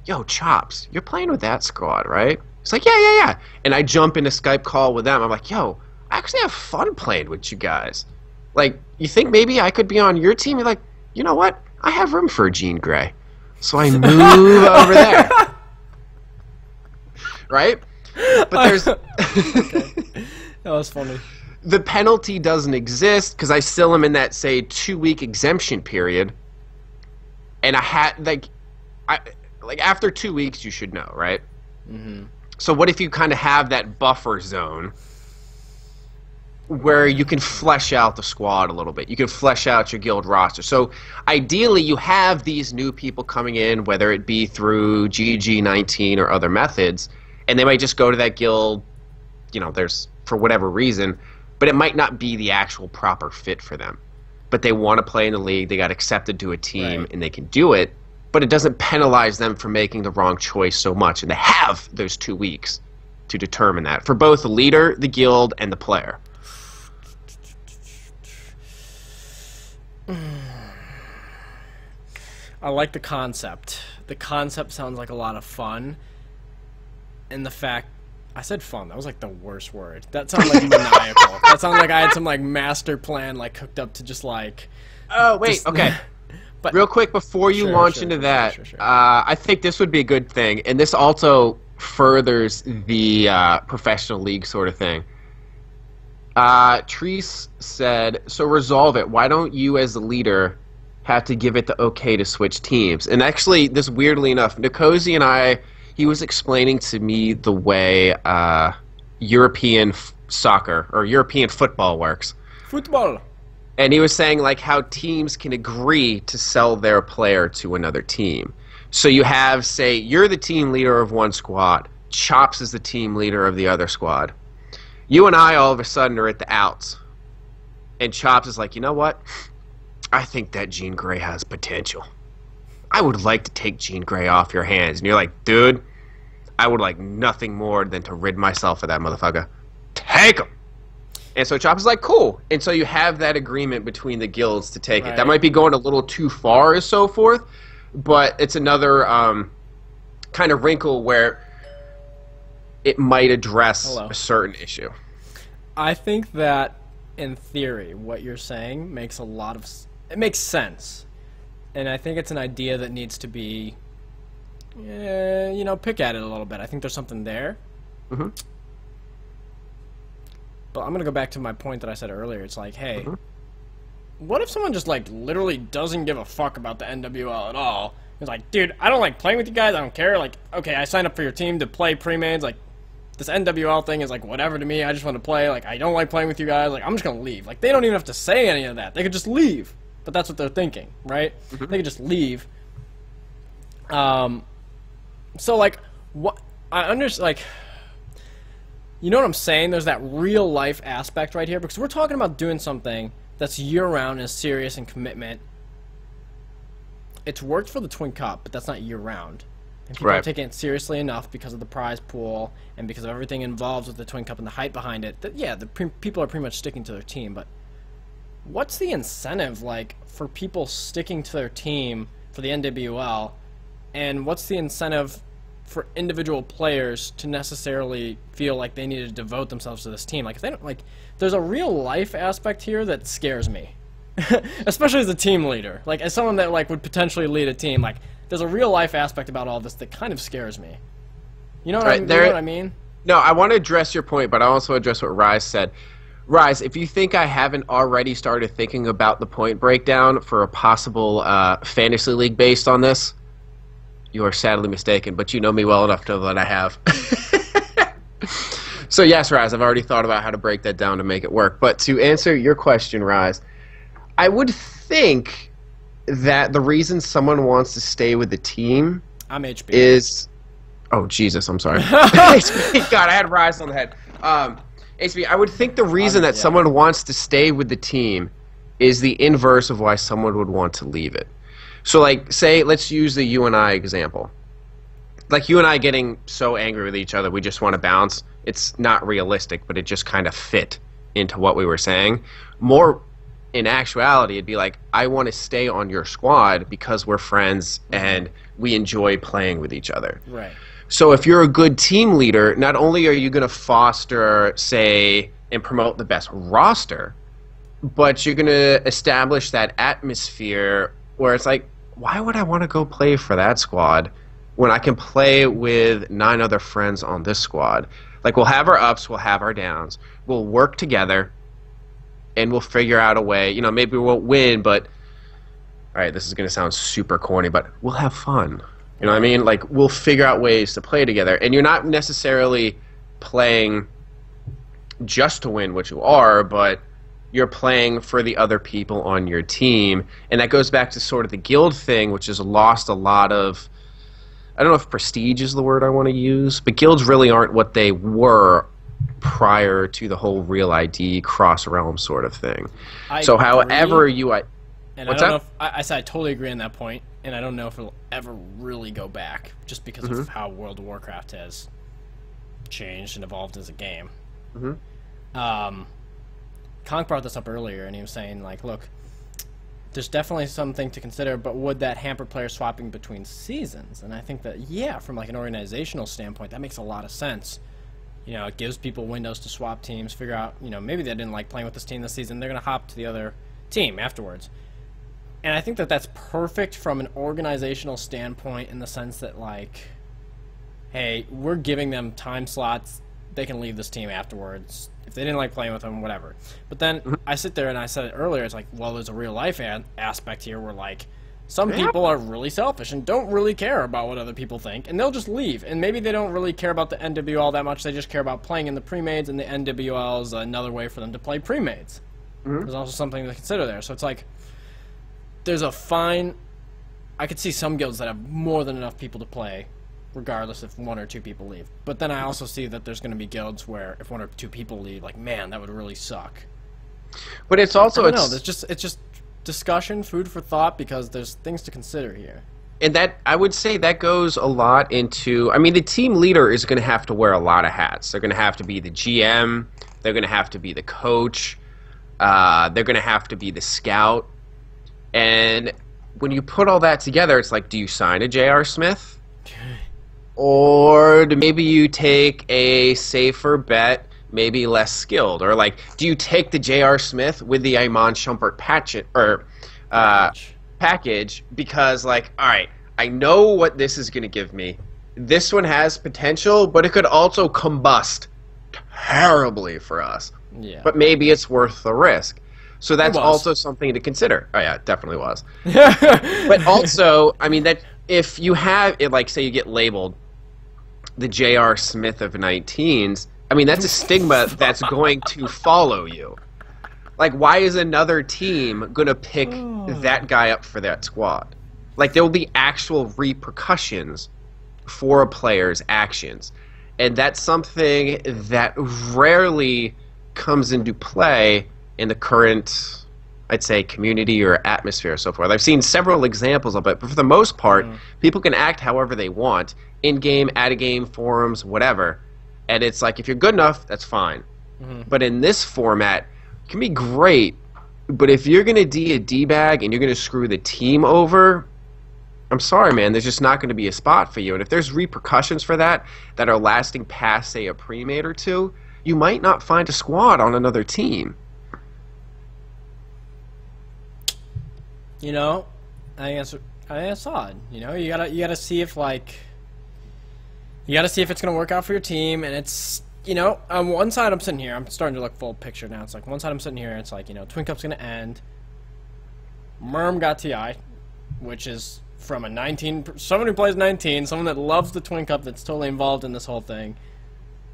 yo, Chops, you're playing with that squad, right? It's like, yeah. And I jump in a Skype call with them. I'm like, yo, I actually have fun playing with you guys. Like, you think maybe I could be on your team? You're like, you know what? I have room for a Jean Grey. So I move over there. Right? But there's... Okay. That was funny. The penalty doesn't exist because I still am in that, say, 2-week exemption period. And I had, after 2 weeks, you should know, right? So what if you kind of have that buffer zone where you can flesh out the squad a little bit? You can flesh out your guild roster. So ideally, you have these new people coming in, whether it be through GG19 or other methods, and they might just go to that guild, there's for whatever reason, but it might not be the actual proper fit for them. But they want to play in the league, they got accepted to a team, right, and they can do it, but it doesn't penalize them for making the wrong choice so much, and they have those 2 weeks to determine that, for both the leader, the guild, and the player. I like the concept. The concept sounds like a lot of fun. And the fact... I said fun. That was like the worst word. That sounded like maniacal. That sounded like I had some master plan cooked up to just Oh, wait, okay. But real quick, before you launch into that, I think this would be a good thing. And this also furthers the professional league sort of thing. Treese said, so resolve it. Why don't you as the leader have to give it the okay to switch teams? And actually, this weirdly enough, Nkosi and he was explaining to me the way European soccer or European football works. Football. And he was saying like how teams can agree to sell their player to another team. So you have, say, you're the team leader of one squad. Chops is the team leader of the other squad. You and I all of a sudden are at the outs. And Chops is like, you know what? I think that Jean Grey has potential. I would like to take Jean Grey off your hands. And you're like, dude, I would like nothing more than to rid myself of that motherfucker. Take him! And so Chops is like, cool. And so you have that agreement between the guilds to take it. That might be going a little too far and so forth, but it's another kind of wrinkle where it might address a certain issue. I think that, in theory, what you're saying makes a lot of... It makes sense. And I think it's an idea that needs to be, you know, pick at it a little bit. I think there's something there. Mm-hmm. But I'm going to go back to my point that I said earlier. It's like, hey, what if someone just, like, literally doesn't give a fuck about the NWL at all? It's like, dude, I don't like playing with you guys. I don't care. Like, okay, I signed up for your team to play pre-mains. Like, this NWL thing is, like, whatever to me. I just want to play. Like, I don't like playing with you guys. Like, I'm just going to leave. Like, they don't even have to say any of that. They could just leave. But that's what they're thinking, right? They could just leave. So, like, what... I understand, like... You know what I'm saying? There's that real-life aspect right here, because we're talking about doing something that's year-round and serious and commitment. It's worked for the Twink Cup, but that's not year-round. And people are taking it seriously enough because of the prize pool and because of everything involved with the Twink Cup and the hype behind it. That, yeah, people are pretty much sticking to their team, but what's the incentive, like, for people sticking to their team for the NWL, and what's the incentive for individual players to necessarily feel like they need to devote themselves to this team? Like, if they don't, like, there's a real life aspect here that scares me, especially as a team leader. Like, as someone that, like, would potentially lead a team, like, there's a real life aspect about all this that kind of scares me. You know what, you know what I mean? No, I want to address your point, but I also address what Rise said. Rise, if you think I haven't already started thinking about the point breakdown for a possible fantasy league based on this, you are sadly mistaken, but you know me well enough to know that I have. So yes, Rise, I've already thought about how to break that down to make it work. But to answer your question, Rise, I would think that the reason someone wants to stay with the team is... Oh, Jesus, I'm sorry. HB, God, I had Rise on the head. HB, I would think the reason that someone wants to stay with the team is the inverse of why someone would want to leave it. So, like, say, let's use the you and I example. Like, you and I getting so angry with each other, we just want to bounce. It's not realistic, but it just kind of fit into what we were saying. More, in actuality, it'd be like, I want to stay on your squad because we're friends and we enjoy playing with each other. Right. So if you're a good team leader, not only are you going to foster, say, and promote the best roster, but you're going to establish that atmosphere where it's like, why would I want to go play for that squad when I can play with 9 other friends on this squad? Like, we'll have our ups, we'll have our downs. We'll work together, and we'll figure out a way. You know, maybe we won't win, but... All right, this is going to sound super corny, but we'll have fun. You know what I mean? Like, we'll figure out ways to play together. And you're not necessarily playing just to win, which you are, but... you're playing for the other people on your team. And that goes back to sort of the guild thing, which has lost a lot of... I don't know if prestige is the word I want to use, but guilds really aren't what they were prior to the whole Real ID cross-realm sort of thing. So however you... And I don't know if... I said I totally agree on that point, and I don't know if it'll ever really go back, just because of how World of Warcraft has changed and evolved as a game. Conk brought this up earlier, and he was saying, like, look, there's definitely something to consider, but would that hamper players swapping between seasons? And I think that, yeah, from, like, an organizational standpoint, that makes a lot of sense. You know, it gives people windows to swap teams, figure out, you know, maybe they didn't like playing with this team this season, they're going to hop to the other team afterwards. And I think that that's perfect from an organizational standpoint in the sense that, like, hey, we're giving them time slots. They can leave this team afterwards. If they didn't like playing with them, whatever. But then I sit there and I said it earlier, it's like, well, there's a real life aspect here where, like, some people are really selfish and don't really care about what other people think, and they'll just leave. And maybe they don't really care about the NWL that much. They just care about playing in the pre-mades, and the NWL is another way for them to play pre-mades. There's also something to consider there. So it's like, there's a fine... I could see some guilds that have more than enough people to play, regardless if 1 or 2 people leave. But then I also see that there's going to be guilds where if 1 or 2 people leave, like, man, that would really suck. But it's also... it's just discussion, food for thought, because there's things to consider here. And that, I would say that goes a lot into... I mean, the team leader is going to have to wear a lot of hats. They're going to have to be the GM. They're going to have to be the coach. They're going to have to be the scout. And when you put all that together, it's like, do you sign a J.R. Smith? Or maybe you take a safer bet, maybe less skilled? Or, like, do you take the J.R. Smith with the Iman Shumpert package because, like, all right, I know what this is going to give me. This one has potential, but it could also combust terribly for us. Yeah. But maybe it's worth the risk. So that's also something to consider. Oh, yeah, it definitely was. But also, I mean, that if you have it, like, say you get labeled the J.R. Smith of 19s, I mean, that's a stigma that's going to follow you. Like, why is another team going to pick that guy up for that squad? Like, there will be actual repercussions for a player's actions. And that's something that rarely comes into play in the current, I'd say, community or atmosphere and so forth. I've seen several examples of it, but for the most part, people can act however they want, in-game, out-of-game, forums, whatever. And it's like, if you're good enough, that's fine. But in this format, it can be great, but if you're going to be a D-bag and you're going to screw the team over, I'm sorry, man, there's just not going to be a spot for you. And if there's repercussions for that that are lasting past, say, a pre-made or two, you might not find a squad on another team. You know, I think that's odd. You know, you gotta see if, like, you gotta see if it's gonna work out for your team. And it's, you know, on one side I'm sitting here, I'm starting to look full picture now. It's like one side I'm sitting here, and it's like, you know, Twink Cup's gonna end. Merm got TI, which is from someone who plays 19, someone that loves the Twink Cup, that's totally involved in this whole thing.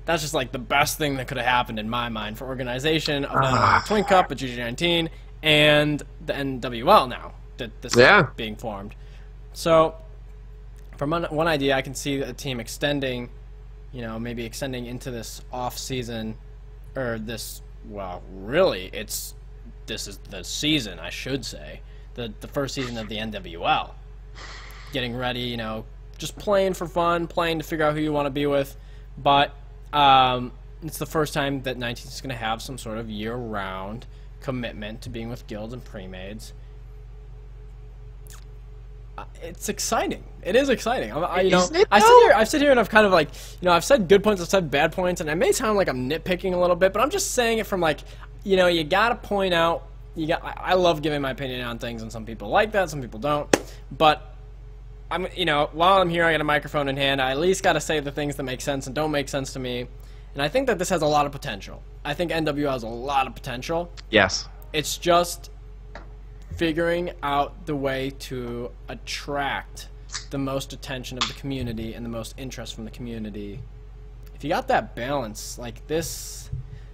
That's just like the best thing that could have happened in my mind for organization of not only the Twink Cup, but GG19 and the NWL now that this is being formed. So, from one idea, I can see a team extending, you know, maybe extending into this off season, or this. Well, really, this is the season, I should say, the first season of the NWL. Getting ready, you know, just playing for fun, playing to figure out who you want to be with, but it's the first time that 19 is going to have some sort of year-round commitment to being with guilds and pre-mades. It's exciting. It is exciting. I sit here and I've kind of, like, you know, I've said good points, I've said bad points, and it may sound like I'm nitpicking a little bit, but I'm just saying it from, like, you know, you gotta point out. I love giving my opinion on things, and some people like that, some people don't. But you know, while I'm here, I got a microphone in hand. I at least gotta say the things that make sense and don't make sense to me. And I think that this has a lot of potential. I think NWL has a lot of potential. Yes. It's just figuring out the way to attract the most attention of the community and the most interest from the community. If you got that balance, like this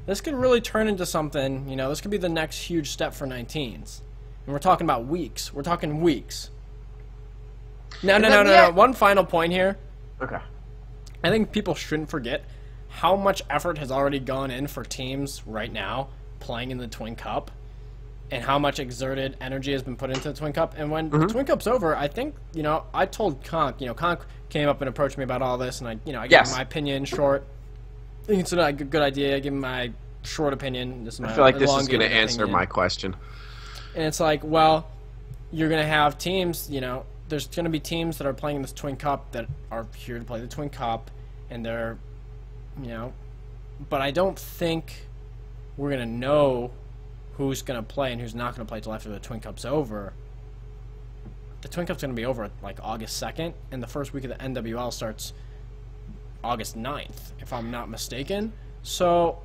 could really turn into something. You know, this could be the next huge step for 19s. And we're talking about weeks. We're talking weeks. No. One final point here. Okay. I think people shouldn't forget how much effort has already gone in for teams right now playing in the Twink Cup, and how much exerted energy has been put into the Twink Cup. And when the Twink Cup's over, I think, you know, I told Conk, you know, Conk came up and approached me about all this, and I gave him my opinion short. I think it's a good idea. I give him my short opinion. I feel like this is going to answer my question. And it's like, well, you're going to have teams, you know, there's going to be teams that are playing this Twink Cup that are here to play the Twink Cup, and they're, you know, but I don't think we're going to know who's going to play and who's not going to play till after the Twink Cup's over. The Twink Cup's going to be over like August 2nd, and the first week of the NWL starts August 9th, if I'm not mistaken. So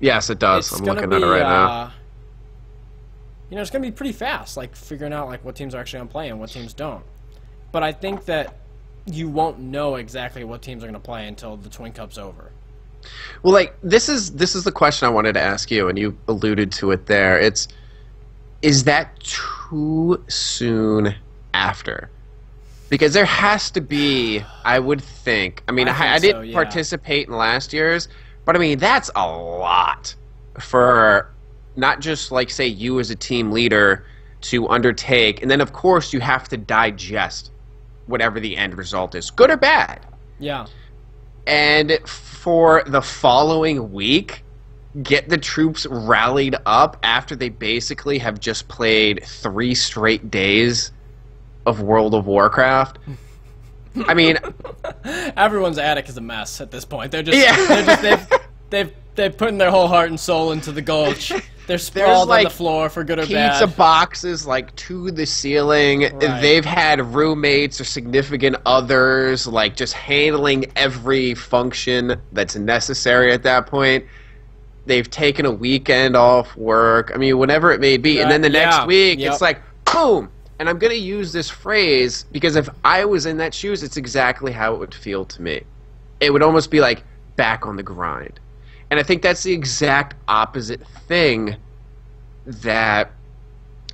Yes, it does. I'm looking at it right now. You know, it's going to be pretty fast, like figuring out like what teams are actually going to play and what teams don't. But I think that you won't know exactly what teams are going to play until the Twink Cup's over. Well, like this is the question I wanted to ask you, and you alluded to it there. Is that too soon after? Because there has to be, I would think. I mean, I didn't participate in last year's, but I mean that's a lot for not just like say you as a team leader to undertake, and then of course you have to digest whatever the end result is, good or bad. Yeah. And for the following week, get the troops rallied up after they basically have just played 3 straight days of World of Warcraft. I mean, everyone's attic is a mess at this point. They've put in their whole heart and soul into the gulch. They're sprawled on the floor for good or bad. Pizza boxes like to the ceiling. Right. They've had roommates or significant others like just handling every function that's necessary at that point. They've taken a weekend off work. I mean, whatever it may be. And then the next week, it's like, boom. And I'm going to use this phrase because if I was in that shoes, it's exactly how it would feel to me. It would almost be like back on the grind. And I think that's the exact opposite thing that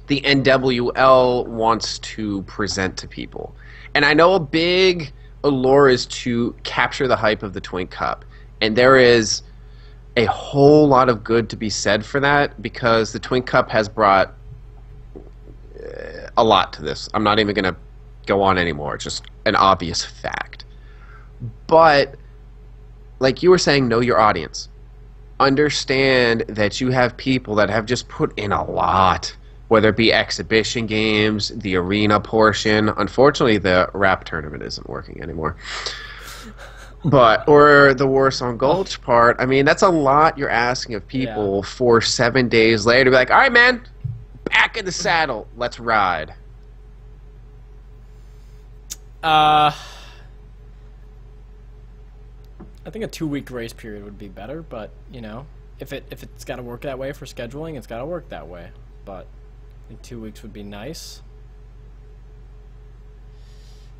the NWL wants to present to people. And I know a big allure is to capture the hype of the Twink Cup. And there is a whole lot of good to be said for that because the Twink Cup has brought a lot to this. I'm not even going to go on anymore. It's just an obvious fact. But, like you were saying, know your audience. Understand that you have people that have just put in a lot, whether it be exhibition games, the arena portion. Unfortunately, the rap tournament isn't working anymore. Or the Warsaw Gulch part. I mean, that's a lot you're asking of people for 7 days later to be like, all right, man, back in the saddle. Let's ride. I think a 2-week grace period would be better, but you know, if it's got to work that way for scheduling, it's got to work that way. But I think 2 weeks would be nice.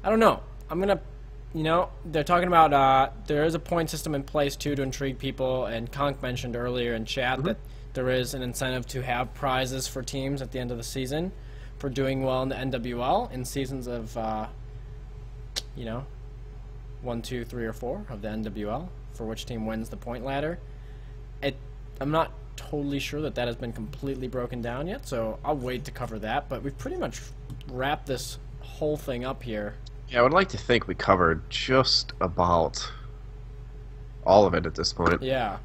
I don't know. I'm gonna, you know, they're talking about there is a point system in place too to intrigue people, and Conk mentioned earlier in chat that there is an incentive to have prizes for teams at the end of the season for doing well in the NWL in seasons of, you know, 1, 2, 3, or 4 of the NWL for which team wins the point ladder. I'm not totally sure that has been completely broken down yet, so I'll wait to cover that. But we've pretty much wrapped this whole thing up here. Yeah, I would like to think we covered just about all of it at this point. Yeah.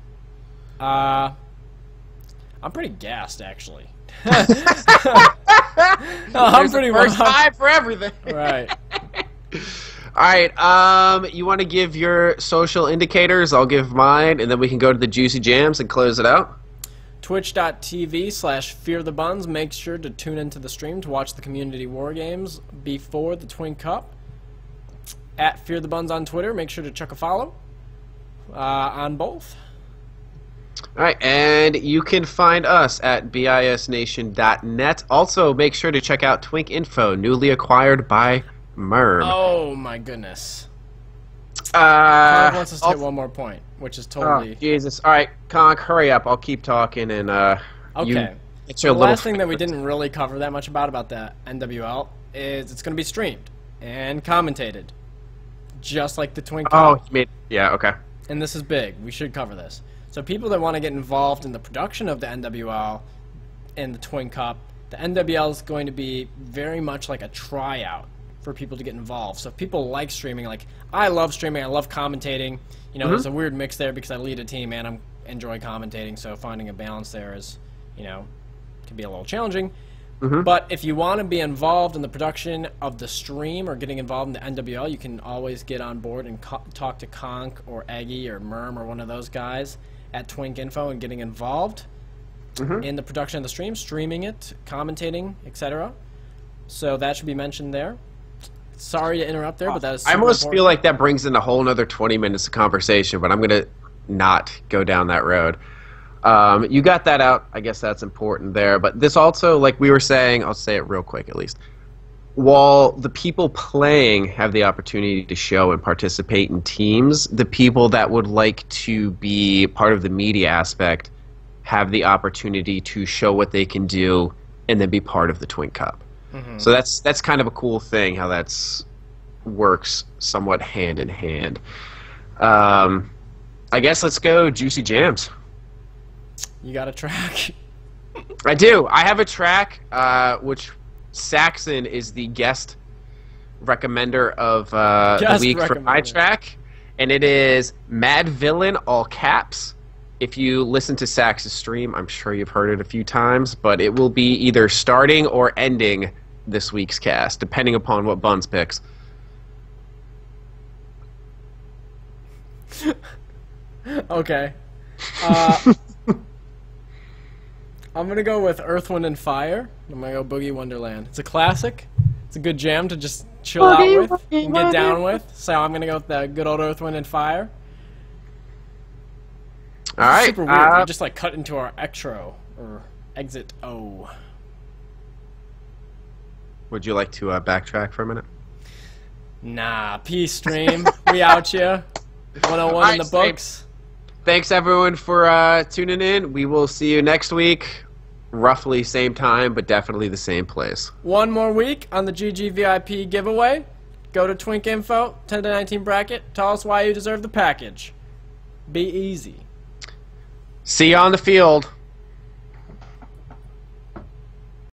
I'm pretty gassed, actually. I'm pretty first time for everything. Right. All right, you want to give your social indicators? I'll give mine, and then we can go to the Juicy Jams and close it out. Twitch.tv/FearTheBuns. Make sure to tune into the stream to watch the community war games before the Twink Cup. At FearTheBuns on Twitter. Make sure to chuck a follow on both. All right, and you can find us at bisnation.net. Also, make sure to check out Twink Info, newly acquired by Merm. Oh my goodness. Conk wants us to hit one more point, which is totally... Oh, Jesus. All right, Conk, hurry up. I'll keep talking and okay. The last thing that we didn't really cover that much about the NWL is it's going to be streamed and commentated, just like the Twink Cup. Oh, yeah, okay. And this is big. We should cover this. So people that want to get involved in the production of the NWL and the Twink Cup, the NWL is going to be very much like a tryout for people to get involved. So if people like streaming, like I love streaming, I love commentating. You know, there's a weird mix there because I lead a team and I enjoy commentating. So finding a balance there is, you know, can be a little challenging. But if you want to be involved in the production of the stream or getting involved in the NWL, you can always get on board and talk to Conk or Eggy or Merm or one of those guys at Twink Info and getting involved in the production of the stream, streaming it, commentating, etc. So that should be mentioned there. Sorry to interrupt there, but that is I super almost important. feel like that brings in a whole another 20 minutes of conversation, but I'm going to not go down that road. You got that out. I guess that's important there. But this also, like we were saying, I'll say it real quick at least. While the people playing have the opportunity to show and participate in teams, the people that would like to be part of the media aspect have the opportunity to show what they can do and then be part of the Twink Cup. Mm-hmm. So that's kind of a cool thing, how that's works somewhat hand in hand. I guess let's go Juicy Jams. You got a track? I do. I have a track, which Saxon is the guest recommender of the week for my track, and it is Mad Villain, all caps. If you listen to Sax's stream, I'm sure you've heard it a few times, but it will be either starting or ending this week's cast, depending upon what Buns picks. Okay. I'm going to go with Earth, Wind, and Fire. I'm going to go Boogie Wonderland. It's a classic. It's a good jam to just chill out with and get down with. So I'm going to go with the good old Earth, Wind, and Fire. All right. Super weird. We just like cut into our extro or exit O. Would you like to backtrack for a minute? Nah, peace stream. We out ya. 101 in the books. Thanks everyone for tuning in. We will see you next week. Roughly same time, but definitely the same place. One more week on the GG VIP giveaway. Go to Twink Info, 10 to 19 bracket. Tell us why you deserve the package. Be easy. See you on the field.